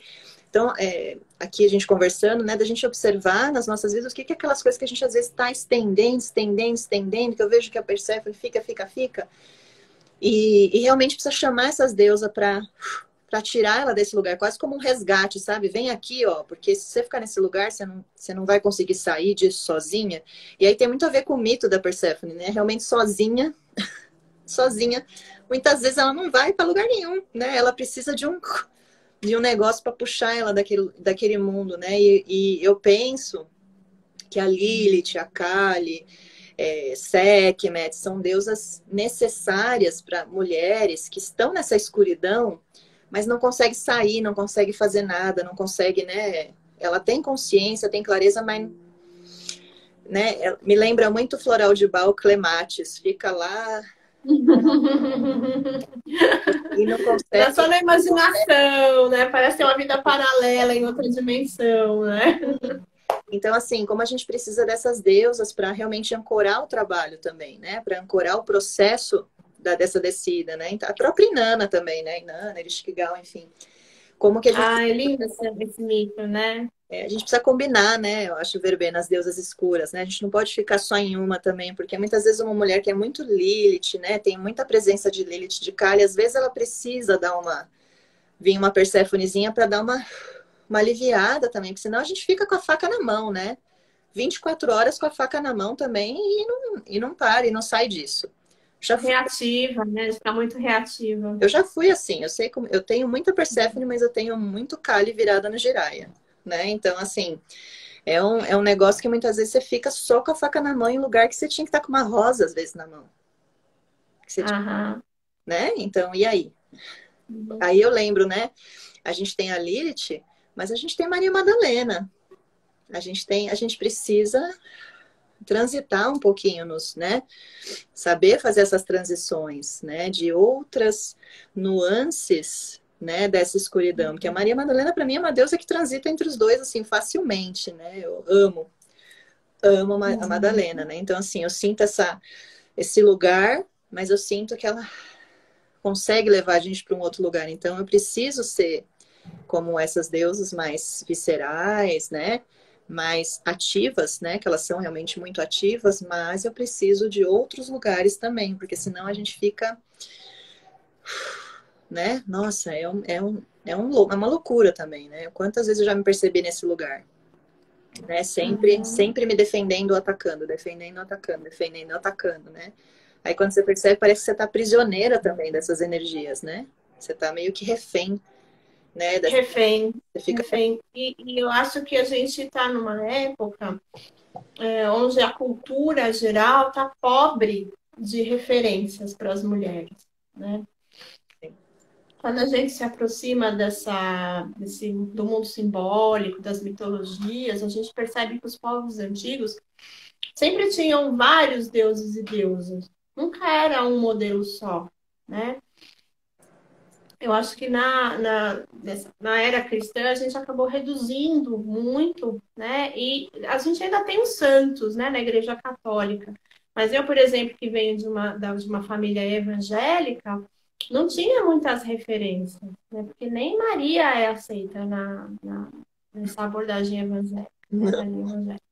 A: Então, aqui a gente conversando, né, da gente observar nas nossas vidas o que é aquelas coisas que a gente às vezes está estendendo, que eu vejo que a Perséfone fica. E realmente precisa chamar essas deusas para tirar ela desse lugar, quase como um resgate, sabe? Vem aqui, ó, porque se você ficar nesse lugar, você não vai conseguir sair disso sozinha. E aí tem muito a ver com o mito da Perséfone, né? Realmente sozinha, muitas vezes ela não vai para lugar nenhum, né? Ela precisa de um negócio para puxar ela daquele mundo, né? E eu penso que a Lilith, a Kali, Sekhmet, são deusas necessárias para mulheres que estão nessa escuridão, mas não consegue sair, não consegue fazer nada, não consegue, né? Ela tem consciência, tem clareza, mas, né? Me lembra muito Floral de Baal, Clematis, fica lá E não
B: Era
A: consegue.
B: só na imaginação, né? Parece ter uma vida paralela em outra dimensão, né?
A: Então, assim, como a gente precisa dessas deusas para realmente ancorar o trabalho também, né? Para ancorar o processo dessa descida, né? Então, a própria Inanna também, né? Inanna, Ereshkigal, enfim. Como que a gente,
B: Ah, é lindo esse mito, né?
A: a gente precisa combinar, né? Eu acho verbena as deusas escuras, né? A gente não pode ficar só em uma também, porque muitas vezes uma mulher que é muito Lilith, né? Tem muita presença de Lilith de Kali, às vezes ela precisa dar uma vir uma Perséphonezinha para dar uma aliviada também, porque senão a gente fica com a faca na mão, né? 24 horas com a faca na mão também e não para, e não sai disso. Já fui,
B: Reativa, né? Está muito reativa.
A: eu já fui assim, eu sei como eu tenho muita Perséfone, mas eu tenho muito Kali virada no Jiraiya, né? Então, assim, é um negócio que muitas vezes você fica só com a faca na mão em lugar que você tinha que estar com uma rosa, às vezes, na mão. Que você tinha,
B: Aham.
A: né? Então, e aí? Aí eu lembro, né? A gente tem a Lilith, mas a gente tem Maria Madalena. A gente precisa transitar um pouquinho nos, né? Saber fazer essas transições, né? De outras nuances, né? Dessa escuridão. Porque a Maria Madalena, para mim, é uma deusa que transita entre os dois, assim, facilmente, né? Eu amo a Madalena, né? Então, assim, eu sinto esse lugar, mas eu sinto que ela consegue levar a gente para um outro lugar. Então, eu preciso ser como essas deusas mais viscerais, né? Mais ativas, né? Que elas são realmente muito ativas, mas eu preciso de outros lugares também, porque senão a gente fica, né? Nossa, é uma loucura também, né? Quantas vezes eu já me percebi nesse lugar, né?
B: Uhum.
A: Sempre me defendendo, atacando, defendendo, atacando, defendendo, atacando, né? Aí quando você percebe, parece que você tá prisioneira também dessas energias, né? Você tá meio que refém, né?
B: Refém,
A: Você fica.
B: refém. E eu acho que a gente está numa época onde a cultura geral está pobre de referências para as mulheres, né? Quando a gente se aproxima do mundo simbólico, das mitologias, a gente percebe que os povos antigos sempre tinham vários deuses e deusas. Nunca era um modelo só, né? Eu acho que na era cristã a gente acabou reduzindo muito, né? E a gente ainda tem os santos, né, na Igreja Católica. Mas eu, por exemplo, que venho de uma família evangélica, não tinha muitas referências, né? Porque nem Maria é aceita nessa abordagem evangélica, né? Na linha evangélica.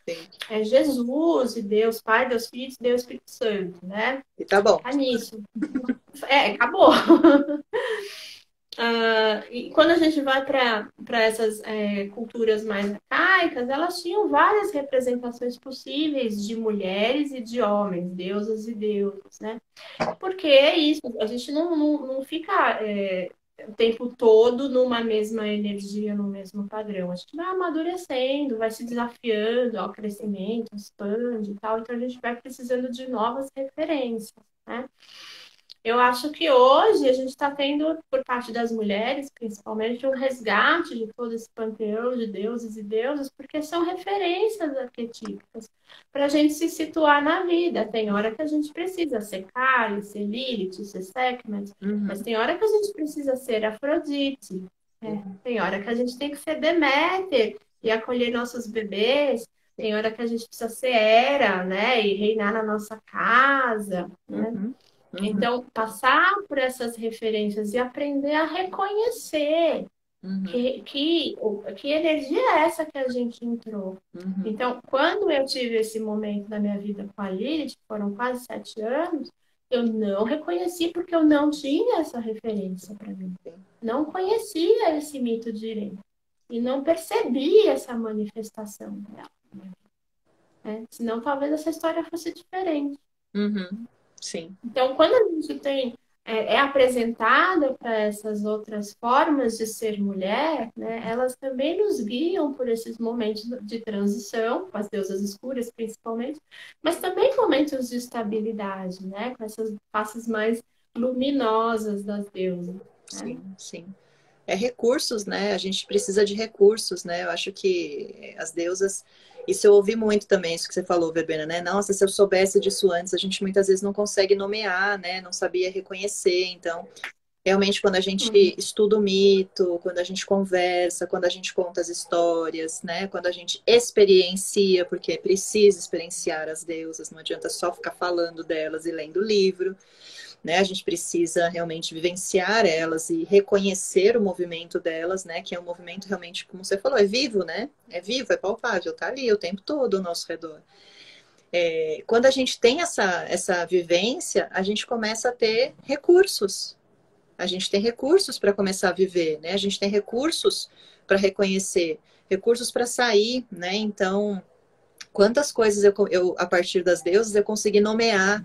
A: Sim.
B: É Jesus e Deus, Pai, Deus Filho e Deus Espírito Santo, né?
A: E tá bom.
B: Fica nisso. Acabou. E quando a gente vai para essas culturas mais arcaicas, elas tinham várias representações possíveis de mulheres e de homens, deusas e deuses, né? Porque é isso, a gente não fica o tempo todo numa mesma energia, no mesmo padrão. A gente vai amadurecendo, vai se desafiando ao crescimento, expande e tal, então a gente vai precisando de novas referências, né? Eu acho que hoje a gente está tendo, por parte das mulheres, principalmente, um resgate de todo esse panteão de deuses e deusas, porque são referências arquetípicas para a gente se situar na vida. Tem hora que a gente precisa ser Kali, ser Lilith, ser Sekhmet, mas
A: Uhum.
B: tem hora que a gente precisa ser Afrodite. Né? Tem hora que a gente tem que ser Deméter e acolher nossos bebês. Tem hora que a gente precisa ser Hera, né? E reinar na nossa casa, né?
A: Uhum. Uhum.
B: Então, passar por essas referências e aprender a reconhecer
A: Uhum.
B: que energia é essa que a gente entrou.
A: Uhum.
B: Então, quando eu tive esse momento da minha vida com a Lilith, foram quase 7 anos, eu não reconheci porque eu não tinha essa referência para mim. Não conhecia esse mito direito. E não percebi essa manifestação dela. Né? Senão, talvez essa história fosse diferente.
A: Uhum. Sim.
B: Então, quando a gente é apresentada para essas outras formas de ser mulher, né, elas também nos guiam por esses momentos de transição, com as deusas escuras principalmente, mas também momentos de estabilidade, né, com essas faces mais luminosas das deusas. Né?
A: Sim, sim. é recursos, né? A gente precisa de recursos, né? Eu acho que as deusas. Isso eu ouvi muito também, isso que você falou, Verbena, né? Nossa, se eu soubesse disso antes, a gente muitas vezes não consegue nomear, né? Não sabia reconhecer. Então, realmente, quando a gente
B: Uhum.
A: estuda o mito, quando a gente conversa, quando a gente conta as histórias, né? Quando a gente experiencia, porque é preciso experienciar as deusas, não adianta só ficar falando delas e lendo livro, né? A gente precisa realmente vivenciar elas e reconhecer o movimento delas, né? Que é um movimento realmente, como você falou, é vivo, né? É vivo, é palpável, tá ali o tempo todo ao nosso redor. Quando a gente tem essa vivência, a gente começa a ter recursos. A gente tem recursos para começar a viver, né? A gente tem recursos para reconhecer, recursos para sair, né? Então, quantas coisas a partir das deusas, eu consegui nomear.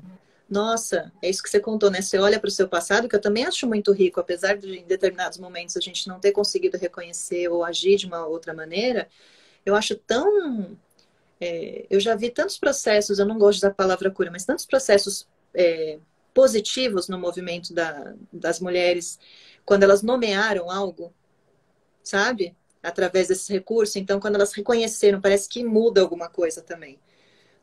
A: Nossa, é isso que você contou, né? Você olha para o seu passado, que eu também acho muito rico, apesar de em determinados momentos a gente não ter conseguido reconhecer ou agir de uma outra maneira, eu acho tão. Eu já vi tantos processos, eu não gosto da palavra cura, mas tantos processos positivos no movimento das mulheres, quando elas nomearam algo, sabe? Através desse recurso. Então, quando elas reconheceram, parece que muda alguma coisa também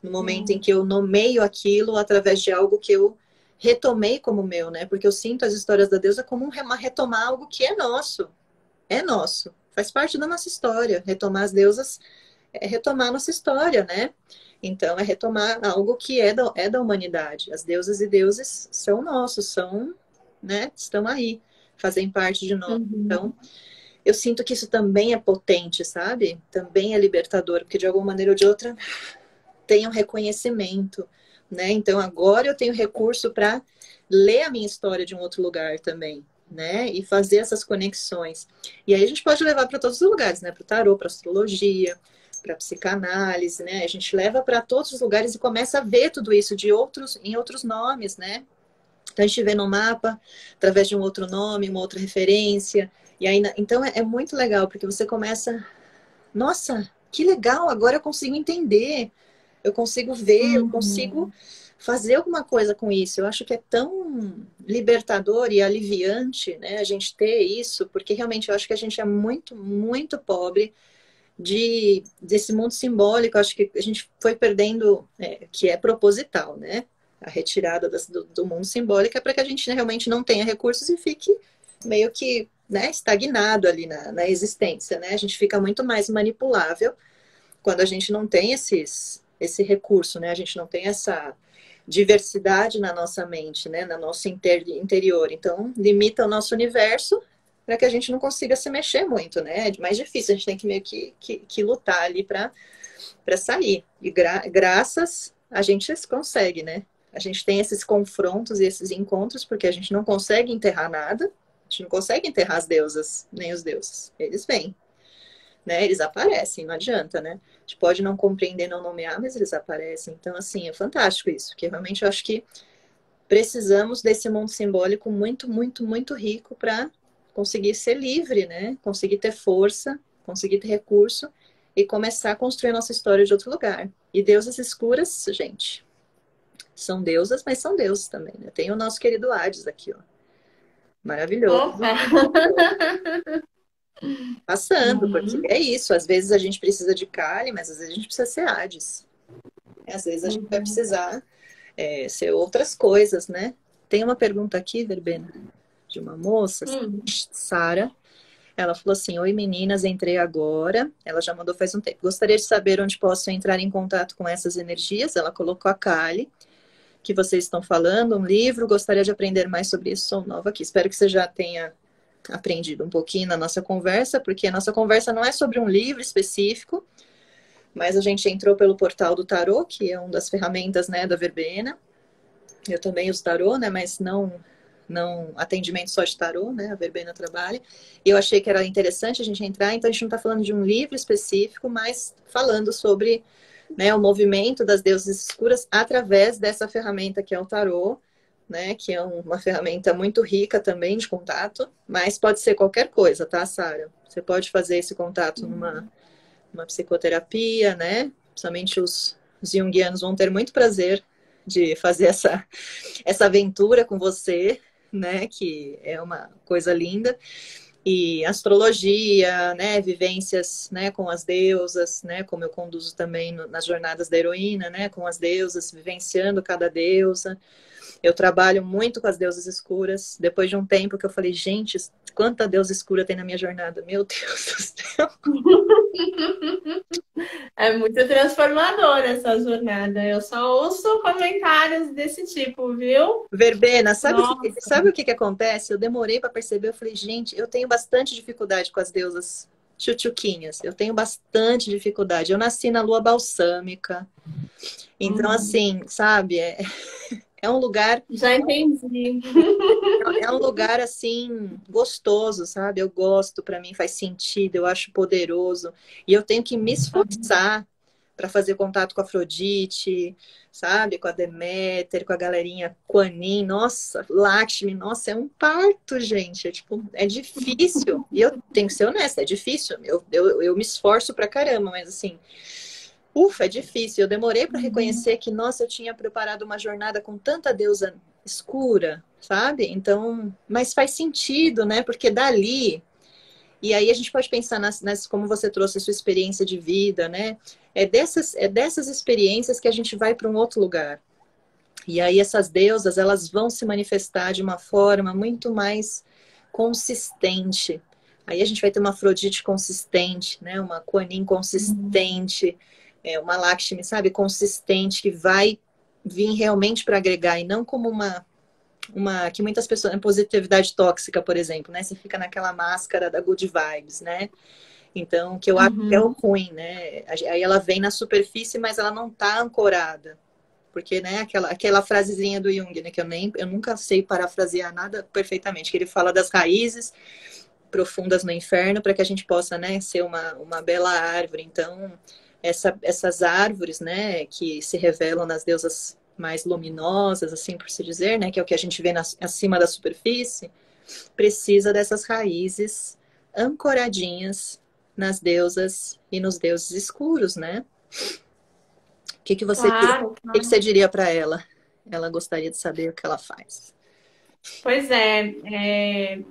A: no momento em
B: Sim.
A: que eu nomeio aquilo através de algo que eu retomei como meu, né? Porque eu sinto as histórias da deusa como uma retomar algo que é nosso, faz parte da nossa história. Retomar as deusas é retomar a nossa história, né? Então, é retomar algo que é da humanidade. As deusas e deuses são nossos, são, né? Estão aí, fazem parte de nós.
B: Uhum.
A: Então, eu sinto que isso também é potente, sabe? Também é libertador, porque de alguma maneira ou de outra tenho reconhecimento, né? Então agora eu tenho recurso para ler a minha história de um outro lugar também, né? E fazer essas conexões. E aí a gente pode levar para todos os lugares, né? Para o tarô, para astrologia, para psicanálise, né? A gente leva para todos os lugares e começa a ver tudo isso em outros nomes, né? Então a gente vê no mapa através de um outro nome, uma outra referência. E aí, então é muito legal porque você começa, nossa, que legal! Agora eu consigo entender. Eu consigo ver, eu consigo
B: Uhum.
A: fazer alguma coisa com isso. Eu acho que é tão libertador e aliviante, né, a gente ter isso, porque realmente eu acho que a gente é muito, muito pobre desse mundo simbólico. Eu acho que a gente foi perdendo, que é proposital, né? A retirada do mundo simbólico é para que a gente realmente não tenha recursos e fique meio que, né, estagnado ali na existência, né? A gente fica muito mais manipulável quando a gente não tem esse recurso, né? A gente não tem essa diversidade na nossa mente, né? No nosso interior. Então, limita o nosso universo para que a gente não consiga se mexer muito, né? É mais difícil, a gente tem que meio que lutar ali para sair. E graças a gente consegue, né? A gente tem esses confrontos e esses encontros porque a gente não consegue enterrar nada, a gente não consegue enterrar as deusas, nem os deuses. Eles vêm, né? Eles aparecem, não adianta, né? A gente pode não compreender, não nomear, mas eles aparecem. Então, assim, é fantástico isso, porque realmente eu acho que precisamos desse mundo simbólico muito, muito, muito rico para conseguir ser livre, né? Conseguir ter força, conseguir ter recurso e começar a construir a nossa história de outro lugar. E deusas escuras, gente, são deusas, mas são deuses também, né? Tem o nosso querido Hades aqui, ó. Maravilhoso.
B: Opa!
A: Passando, porque
B: Uhum.
A: é isso. Às vezes a gente precisa de Kali, mas às vezes a gente precisa ser Hades. Às vezes a gente vai
B: Uhum.
A: precisar ser outras coisas, né? Tem uma pergunta aqui, Verbena, de uma moça,
B: Hum.
A: Sara. Ela falou assim: Oi meninas, entrei agora. Ela já mandou faz um tempo. Gostaria de saber onde posso entrar em contato com essas energias. Ela colocou a Kali, que vocês estão falando, um livro. Gostaria de aprender mais sobre isso. Sou nova aqui. Espero que você já tenha aprendido um pouquinho na nossa conversa, porque a nossa conversa não é sobre um livro específico, mas a gente entrou pelo portal do tarô, que é uma das ferramentas, né, da verbena. Eu também uso tarô, né, mas não atendimento só de tarô, né, a verbena trabalha. E eu achei que era interessante a gente entrar, então a gente não está falando de um livro específico, mas falando sobre, né, o movimento das deusas escuras através dessa ferramenta que é o tarô, né, que é uma ferramenta muito rica também de contato, mas pode ser qualquer coisa, tá, Sara? Você pode fazer esse contato numa psicoterapia, né? Principalmente os junguianos vão ter muito prazer de fazer essa aventura com você, né? Que é uma coisa linda. e astrologia, né, vivências, né, com as deusas, né, como eu conduzo também nas jornadas da heroína, né, com as deusas, vivenciando cada deusa. Eu trabalho muito com as deusas escuras. Depois de um tempo que eu falei, gente, quanta deusa escura tem na minha jornada. Meu Deus do céu.
B: É muito transformadora essa jornada. Eu só ouço comentários desse tipo, viu?
A: Verbena,
B: Nossa.
A: sabe o que que acontece? Eu demorei para perceber, eu falei, gente, eu tenho bastante dificuldade com as deusas tchutchuquinhas. Eu tenho bastante dificuldade. Eu nasci na lua balsâmica. Então,
B: Uhum.
A: assim, sabe, é um lugar,
B: Já entendi.
A: é um lugar assim gostoso, sabe? Eu gosto, para mim faz sentido, eu acho poderoso. E eu tenho que me esforçar para fazer contato com a Afrodite, sabe? Com a Deméter, com a galerinha Quanin, nossa, Lakshmi, nossa, é um parto, gente. É tipo, é difícil. E eu tenho que ser honesta, é difícil. Eu me esforço pra caramba, mas assim, ufa, é difícil. Eu demorei para reconhecer que, nossa, eu tinha preparado uma jornada com tanta deusa escura, sabe? Então, mas faz sentido, né? Porque dali e aí a gente pode pensar como você trouxe a sua experiência de vida, né? É dessas experiências que a gente vai para um outro lugar. E aí essas deusas, elas vão se manifestar de uma forma muito mais consistente. Aí a gente vai ter uma Afrodite consistente, né? Uma Kuan Yin consistente, uma Lakshmi, sabe? Consistente, que vai vir realmente para agregar e não como uma que muitas pessoas, positividade tóxica, por exemplo, né? Você fica naquela máscara da good vibes, né? Então, que eu acho que é o
B: Uhum.
A: ruim, né? Aí ela vem na superfície, mas ela não tá ancorada. Porque, né, aquela frasezinha do Jung, né, que eu nunca sei parafrasear nada perfeitamente, que ele fala das raízes profundas no inferno para que a gente possa, né, ser uma bela árvore. Então, essas árvores, né, que se revelam nas deusas mais luminosas, assim por se dizer, né, que é o que a gente vê acima da superfície, precisa dessas raízes ancoradinhas nas deusas e nos deuses escuros, né?
B: Claro,
A: O que que você
B: claro.
A: diria para ela? Ela gostaria de saber o que ela faz.
B: Pois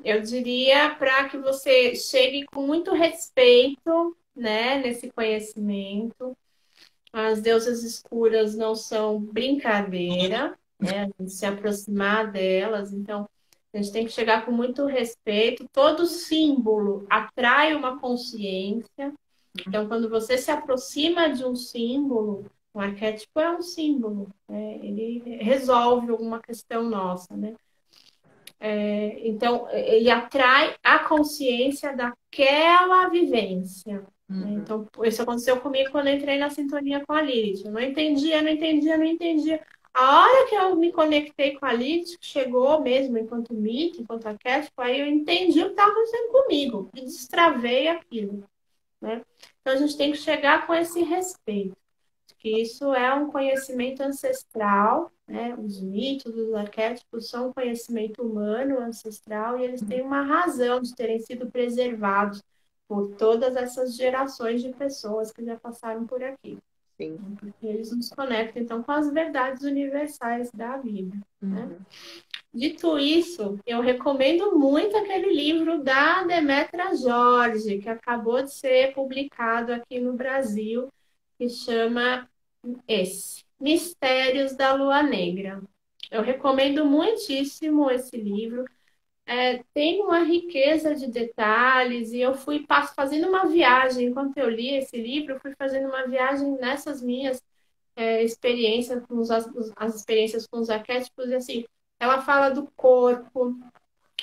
B: eu diria para que você chegue com muito respeito, né, nesse conhecimento. As deusas escuras não são brincadeira, né? A gente se aproximar delas, então a gente tem que chegar com muito respeito. Todo símbolo atrai uma consciência. Então, quando você se aproxima de um símbolo, um arquétipo é um símbolo, né? Ele resolve alguma questão nossa, né? Então, ele atrai a consciência daquela vivência. Né?
A: Uhum.
B: Então, isso aconteceu comigo quando eu entrei na sintonia com a Lilith. Eu não entendia, não entendia, não entendia. A hora que eu me conectei com a Lilith, chegou mesmo enquanto mito, enquanto arquétipo, aí eu entendi o que estava acontecendo comigo e destravei aquilo. Né? Então, a gente tem que chegar com esse respeito, que isso é um conhecimento ancestral, né? Os mitos, os arquétipos são um conhecimento humano, ancestral, e eles têm uma razão de terem sido preservados por todas essas gerações de pessoas que já passaram por aqui.
A: Sim.
B: Né? Porque eles nos conectam, então, com as verdades universais da vida. Né?
A: Uhum.
B: Dito isso, eu recomendo muito aquele livro da Demetra Jorge, que acabou de ser publicado aqui no Brasil, que chama Mistérios da Lua Negra. Eu recomendo muitíssimo esse livro. Tem uma riqueza de detalhes e eu fui fazendo uma viagem. Enquanto eu li esse livro, eu fui fazendo uma viagem nessas minhas experiências com as experiências com os arquétipos. E assim, ela fala do corpo,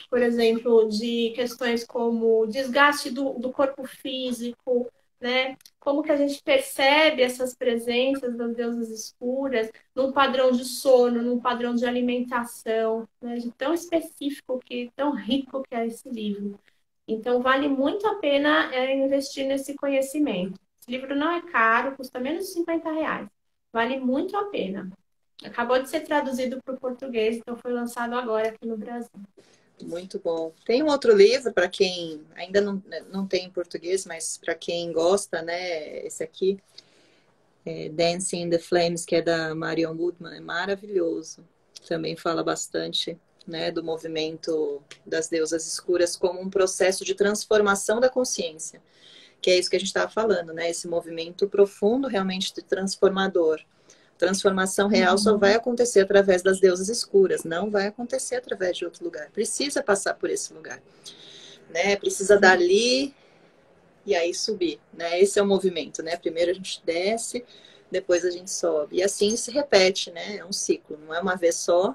B: por exemplo, de questões como desgaste do corpo físico, né? Como que a gente percebe essas presenças das deusas escuras num padrão de sono, num padrão de alimentação, né? De tão específico tão rico que é esse livro. Então, vale muito a pena investir nesse conhecimento. Esse livro não é caro, custa menos de R$ 50. Vale muito a pena. Acabou de ser traduzido para o português, então foi lançado agora aqui no Brasil.
A: Muito bom. Tem um outro livro para quem ainda não tem em português, mas para quem gosta, né? Esse aqui, Dancing in the Flames, que é da Marion Woodman, é maravilhoso. Também fala bastante né, do movimento das deusas escuras como um processo de transformação da consciência, que é isso que a gente estava falando, né, esse movimento profundo, realmente transformador. Transformação real só vai acontecer através das deusas escuras, não vai acontecer através de outro lugar. Precisa passar por esse lugar, né? Precisa dali e aí subir, né? Esse é o movimento, né? Primeiro a gente desce, depois a gente sobe. E assim se repete, né? É um ciclo, não é uma vez só,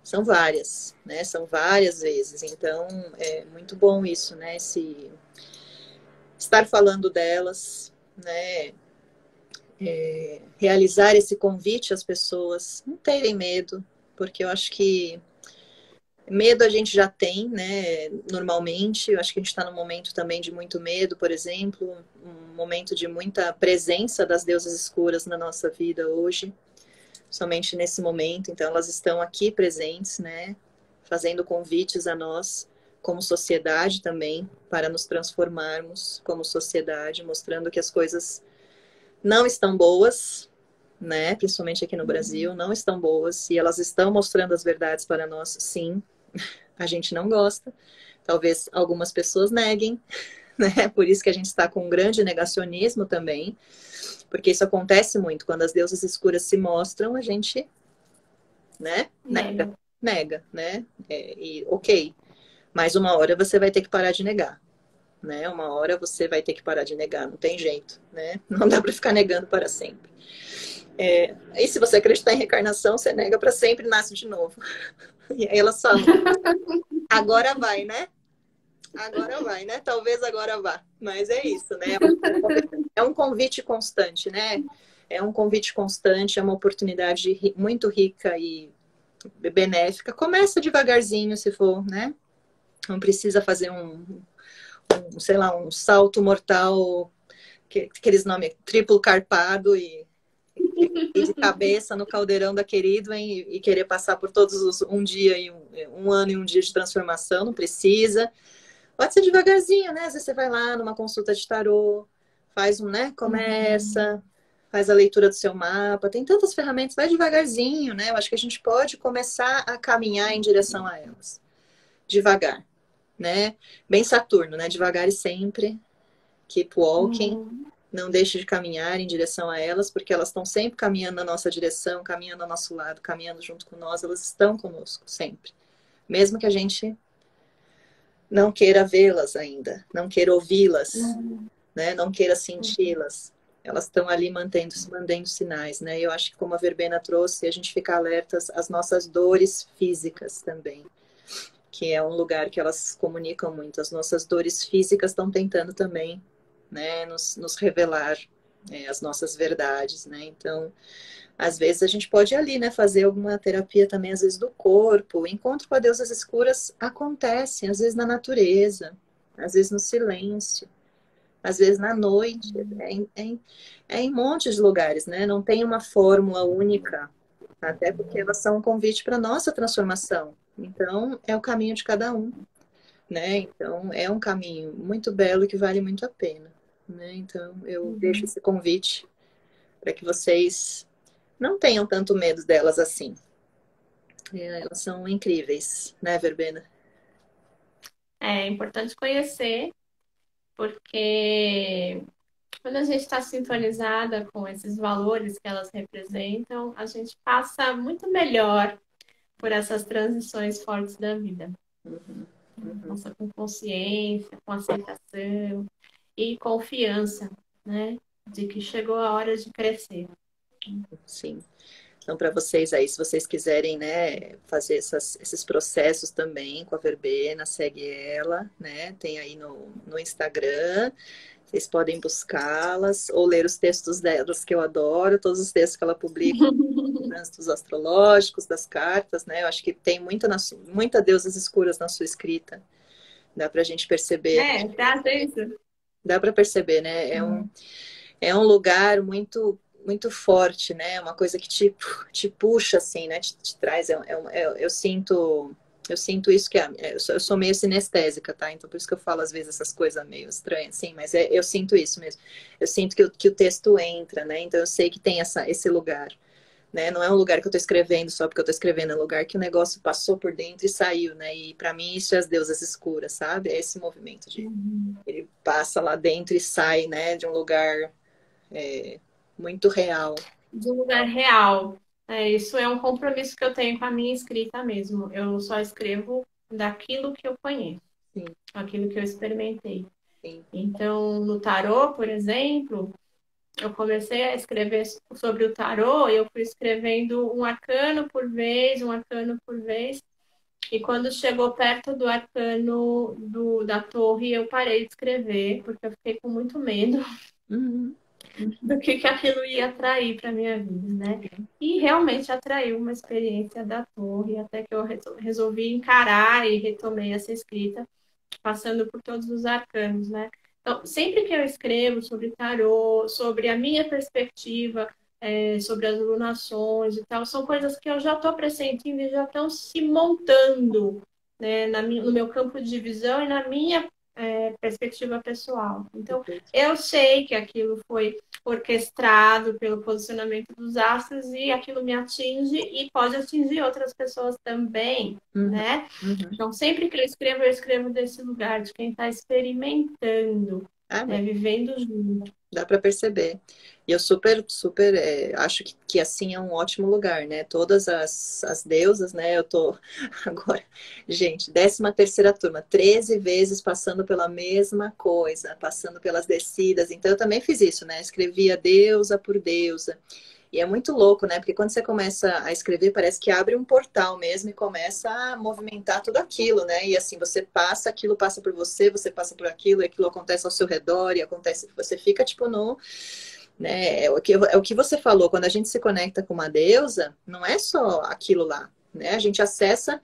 A: são várias, né? São várias vezes. Então, é muito bom isso, né? Estar falando delas, né? Realizar esse convite às pessoas, não terem medo, porque eu acho que medo a gente já tem, né? Normalmente, eu acho que a gente está num momento também de muito medo, por exemplo, um momento de muita presença das deusas escuras na nossa vida hoje, somente nesse momento. Então, elas estão aqui presentes, né? Fazendo convites a nós, como sociedade também, para nos transformarmos como sociedade, mostrando que as coisas não estão boas, né? Principalmente aqui no Brasil, não estão boas, e elas estão mostrando as verdades para nós, sim. A gente não gosta, talvez algumas pessoas neguem, né? Por isso que a gente está com um grande negacionismo também, porque isso acontece muito, quando as deusas escuras se mostram, a gente, né? Nega, né? E ok, mas uma hora você vai ter que parar de negar, né? Uma hora você vai ter que parar de negar, não tem jeito, né? Não dá para ficar negando para sempre. E se você acreditar em reencarnação, você nega para sempre e nasce de novo. E aí elas falam, agora vai, né? Agora vai, né? Talvez agora vá. Mas é isso, né? É um convite constante, né? É um convite constante, é uma oportunidade muito rica e benéfica. Começa devagarzinho, se for, né? Não precisa fazer sei lá, um salto mortal, aqueles nomes, triplo carpado e de cabeça no caldeirão da querido e querer passar por todos um dia e um ano e um dia de transformação, não precisa. Pode ser devagarzinho, né? Às vezes você vai lá numa consulta de tarô, faz né? Começa, faz a leitura do seu mapa, tem tantas ferramentas, vai devagarzinho, né? Eu acho que a gente pode começar a caminhar em direção a elas. Devagar, né? Bem Saturno, né? Devagar e sempre. Keep walking. Não deixe de caminhar em direção a elas, porque elas estão sempre caminhando na nossa direção, caminhando ao nosso lado, caminhando junto com nós, elas estão conosco, sempre. Mesmo que a gente não queira vê-las ainda, não queira ouvi-las, né? Não queira senti-las. Elas estão ali mantendo sinais, né? E eu acho que como a verbena trouxe, a gente fica alertas às nossas dores físicas também, que é um lugar que elas comunicam muito. As nossas dores físicas estão tentando também, né, nos revelar as nossas verdades, né? Então, às vezes a gente pode ir ali, né, fazer alguma terapia também, às vezes do corpo. O encontro com as deusas escuras acontece, às vezes na natureza, às vezes no silêncio, às vezes na noite, em montes de lugares, né? Não tem uma fórmula única, até porque elas são um convite para a nossa transformação. Então, é o caminho de cada um, né? Então, é um caminho muito belo que vale muito a pena, né? Então, eu deixo esse convite para que vocês não tenham tanto medo delas assim. Elas são incríveis, né, Verbena?
B: É importante conhecer, porque quando a gente está sintonizada com esses valores que elas representam, a gente passa muito melhor por essas transições fortes da vida. Passa com consciência, com aceitação e confiança, né? De que chegou a hora de crescer.
A: Sim. Então, para vocês aí, se vocês quiserem, né, fazer esses processos também com a Verbena, segue ela, né? Tem aí no Instagram. Vocês podem buscá-las ou ler os textos delas, que eu adoro, todos os textos que ela publica, trânsitos astrológicos, das cartas, né? Eu acho que tem muita deusas escuras na sua escrita. Dá pra gente perceber.
B: Tá isso.
A: Dá para perceber, né? É um lugar muito muito forte, né? Uma coisa que te puxa assim, né? Te traz. Eu sinto isso que eu sou meio sinestésica, tá? Então por isso que eu falo às vezes essas coisas meio estranhas, assim. Mas eu sinto isso mesmo. Eu sinto que o texto entra, né? Então eu sei que tem esse lugar, né? Não é um lugar que eu tô escrevendo só porque eu tô escrevendo, é um lugar que o negócio passou por dentro e saiu, né? E para mim isso é as deusas escuras, sabe? É esse movimento de
B: Uhum.
A: ele passa lá dentro e sai, né? De um lugar muito real.
B: De um lugar real. Isso é um compromisso que eu tenho com a minha escrita mesmo. Eu só escrevo daquilo que eu conheço,
A: Sim,
B: aquilo que eu experimentei.
A: sim.
B: Então, no tarô, por exemplo, eu comecei a escrever sobre o tarô e eu fui escrevendo um arcano por vez, um arcano por vez. E quando chegou perto do arcano da torre, eu parei de escrever, porque eu fiquei com muito medo
A: Uhum.
B: do que aquilo ia atrair para minha vida, né? E realmente atraiu uma experiência da torre, até que eu resolvi encarar e retomei essa escrita, passando por todos os arcanos, né? Então, sempre que eu escrevo sobre tarô, sobre a minha perspectiva, sobre as lunações e tal, são coisas que eu já estou pressentindo e já estão se montando, né, no meu campo de visão e na minha perspectiva pessoal. Então,
A: Perfeito.
B: eu sei que aquilo foi orquestrado pelo posicionamento dos astros e aquilo me atinge e pode atingir outras pessoas também,
A: Uhum.
B: né?
A: Uhum.
B: Então, sempre que eu escrevo desse lugar de quem está experimentando,
A: Ah,
B: né,
A: mas
B: vivendo junto.
A: dá para perceber. E eu super acho que assim é um ótimo lugar, né? Todas as deusas, né? Eu tô agora, gente, 13ª turma, 13 vezes passando pela mesma coisa, passando pelas descidas. Então eu também fiz isso, né? Escrevia deusa por deusa. E é muito louco, né? Porque quando você começa a escrever, parece que abre um portal mesmo e começa a movimentar tudo aquilo, né? E assim, você passa, aquilo passa por você, você passa por aquilo, e aquilo acontece ao seu redor, e acontece, você fica tipo no. Né? É o que você falou, quando a gente se conecta com uma deusa, não é só aquilo lá, né? A gente acessa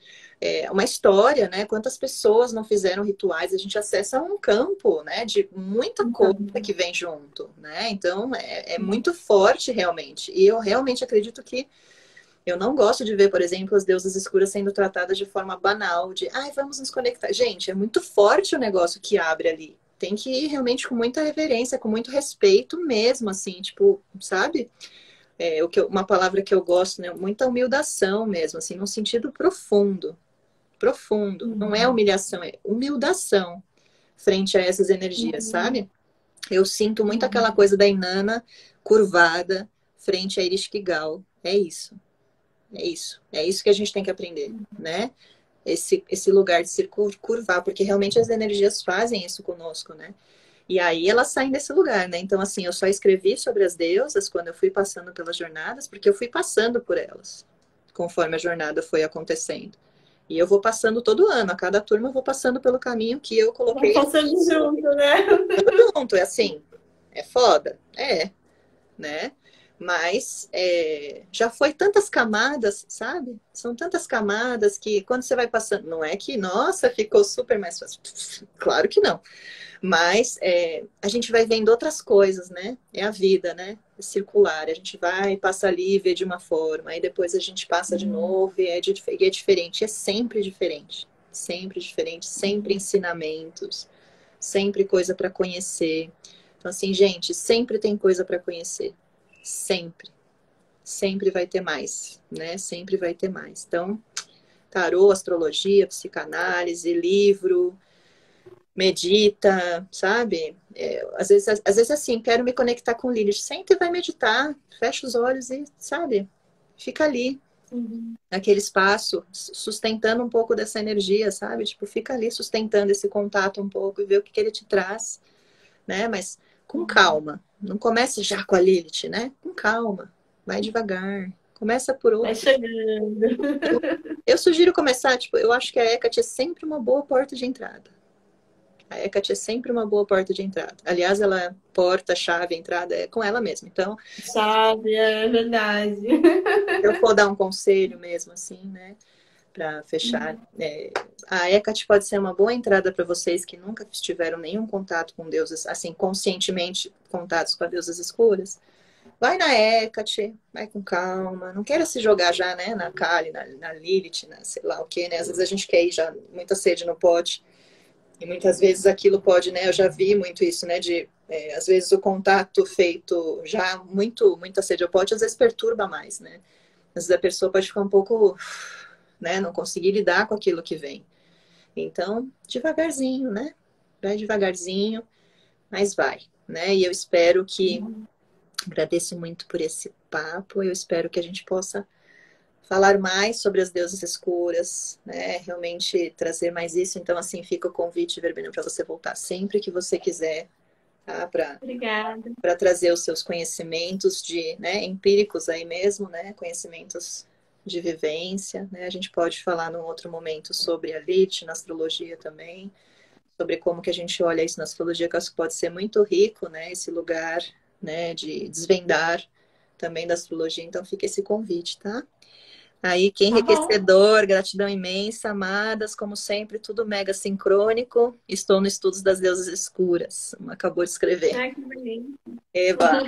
A: uma história, né? Quantas pessoas não fizeram rituais, a gente acessa um campo, né? De muita coisa
B: Então,
A: que vem junto, né? Então é muito forte realmente. E eu realmente acredito que eu não gosto de ver, por exemplo, as deusas escuras sendo tratadas de forma banal, de ai, vamos nos conectar. Gente, é muito forte o negócio que abre ali. Tem que ir realmente com muita reverência, com muito respeito mesmo, assim, tipo, sabe? Uma palavra que eu gosto, né? Muita humildação mesmo, assim, num sentido profundo. Profundo. Não é
B: uhum,
A: humilhação, é humildação frente a essas energias,
B: uhum,
A: sabe? Eu sinto muito aquela
B: uhum,
A: coisa da Inanna curvada frente a Ereshkigal. É isso. É isso. É isso que a gente tem que aprender, né? Esse lugar de se curvar, porque realmente as energias fazem isso conosco, né? E aí elas saem desse lugar, né? Então, assim, eu só escrevi sobre as deusas quando eu fui passando pelas jornadas, porque eu fui passando por elas, conforme a jornada foi acontecendo. E eu vou passando todo ano, a cada turma eu vou passando pelo caminho que eu
B: vai
A: coloquei
B: passando junto, né?
A: junto. É assim, é foda? É, né? Mas já foi tantas camadas, sabe? São tantas camadas que quando você vai passando, não é que, nossa, ficou super mais fácil. Claro que não. Mas a gente vai vendo outras coisas, né? É a vida, né? É circular. A gente vai, passa ali, vê de uma forma, aí depois a gente passa de novo e é diferente. É sempre diferente. Sempre diferente, sempre ensinamentos, sempre coisa para conhecer. Então, assim, gente, sempre tem coisa para conhecer. Sempre. Sempre vai ter mais, né? Sempre vai ter mais. Então, tarô, astrologia, psicanálise, livro, medita, sabe? Às vezes assim, quero me conectar com Lilith. Senta e vai meditar, fecha os olhos e, sabe? Fica ali,
B: Uhum.
A: naquele espaço, sustentando um pouco dessa energia, sabe? Tipo, fica ali sustentando esse contato um pouco e vê o que ele te traz, né? Mas com calma. Não comece já com a Lilith, né? Com calma. Vai devagar. Começa por
B: Vai
A: outro.
B: chegando.
A: Eu sugiro começar, tipo, eu acho que a Hecate é sempre uma boa porta de entrada. A Hecate é sempre uma boa porta de entrada. Aliás, ela porta, chave, entrada é com ela mesma. Então,
B: Sabe, é verdade.
A: eu for dar um conselho mesmo, assim, né, para fechar, a Hecate pode ser uma boa entrada para vocês que nunca tiveram nenhum contato com deuses, assim, conscientemente contatos com as deusas escuras. Vai na Hecate, vai com calma, não queira se jogar já, né, na Kali, na Lilith, sei lá o que, né? Às vezes a gente quer ir já, muita sede no pote. E muitas vezes aquilo pode, né? Eu já vi muito isso, né? Às vezes o contato feito já muita sede ao pote, às vezes perturba mais, né? Às vezes a pessoa pode ficar um pouco, né? Não conseguir lidar com aquilo que vem. Então, devagarzinho, né? Vai devagarzinho, mas vai, né? E eu espero que, agradeço muito por esse papo, eu espero que a gente possa falar mais sobre as deusas escuras, né? Realmente trazer mais isso. Então, assim, fica o convite, Verbena, para você voltar sempre que você quiser, tá?
B: Obrigada.
A: Para trazer os seus conhecimentos né, empíricos aí mesmo, né? Conhecimentos de vivência, né? A gente pode falar num outro momento sobre a Lilith, na astrologia também, sobre como que a gente olha isso na astrologia, que eu acho que pode ser muito rico, né? Esse lugar, né, de desvendar também da astrologia. Então, fica esse convite, tá? Aí, que
B: Tá bom.
A: enriquecedor, gratidão imensa, amadas, como sempre, tudo mega sincrônico. Estou no Estudos das Deusas Escuras. Acabou de escrever.
B: Ai, que bonito.
A: Eva,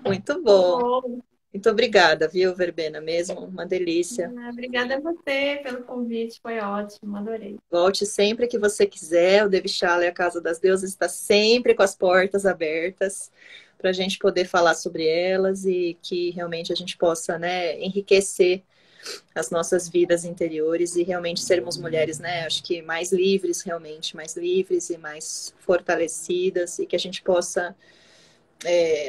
A: muito
B: Tá
A: bom.
B: bom.
A: Muito obrigada, viu, Verbena? Mesmo uma delícia.
B: Obrigada a você pelo convite, foi ótimo, adorei.
A: Volte sempre que você quiser. O Devichala e a Casa das Deusas está sempre com as portas abertas para a gente poder falar sobre elas e que realmente a gente possa, né, enriquecer as nossas vidas interiores e realmente sermos mulheres, né? Acho que mais livres, realmente, mais livres e mais fortalecidas e que a gente possa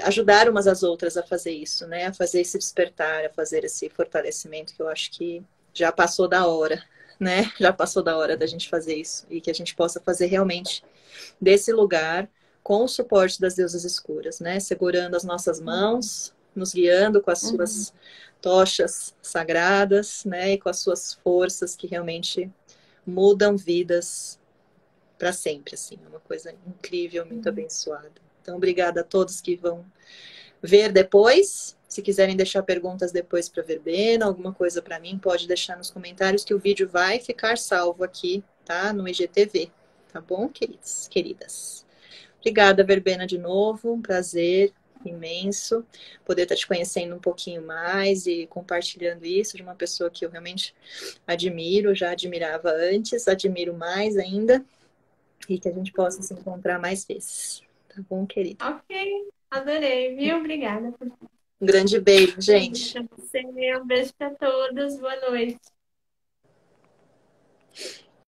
A: ajudar umas às outras a fazer isso, né? A fazer esse despertar, a fazer esse fortalecimento que eu acho que já passou da hora, né? Já passou da hora da gente fazer isso e que a gente possa fazer realmente desse lugar com o suporte das deusas escuras, né? Segurando as nossas mãos, nos guiando com as suas tochas sagradas, né? E com as suas forças que realmente mudam vidas para sempre, assim. É uma coisa incrível, muito abençoada. Então, obrigada a todos que vão ver depois. Se quiserem deixar perguntas depois para a Verbena, alguma coisa para mim, pode deixar nos comentários que o vídeo vai ficar salvo aqui, tá? No IGTV. Tá bom, queridos, queridas? Obrigada, Verbena, de novo. Um prazer imenso poder estar te conhecendo um pouquinho mais e compartilhando isso de uma pessoa que eu realmente admiro, já admirava antes, admiro mais ainda, e que a gente possa se encontrar mais vezes. Tá bom, querida?
B: Ok, adorei, viu? Obrigada.
A: Um grande beijo,
B: Um beijo
A: gente.
B: pra você, um beijo pra todos, boa noite.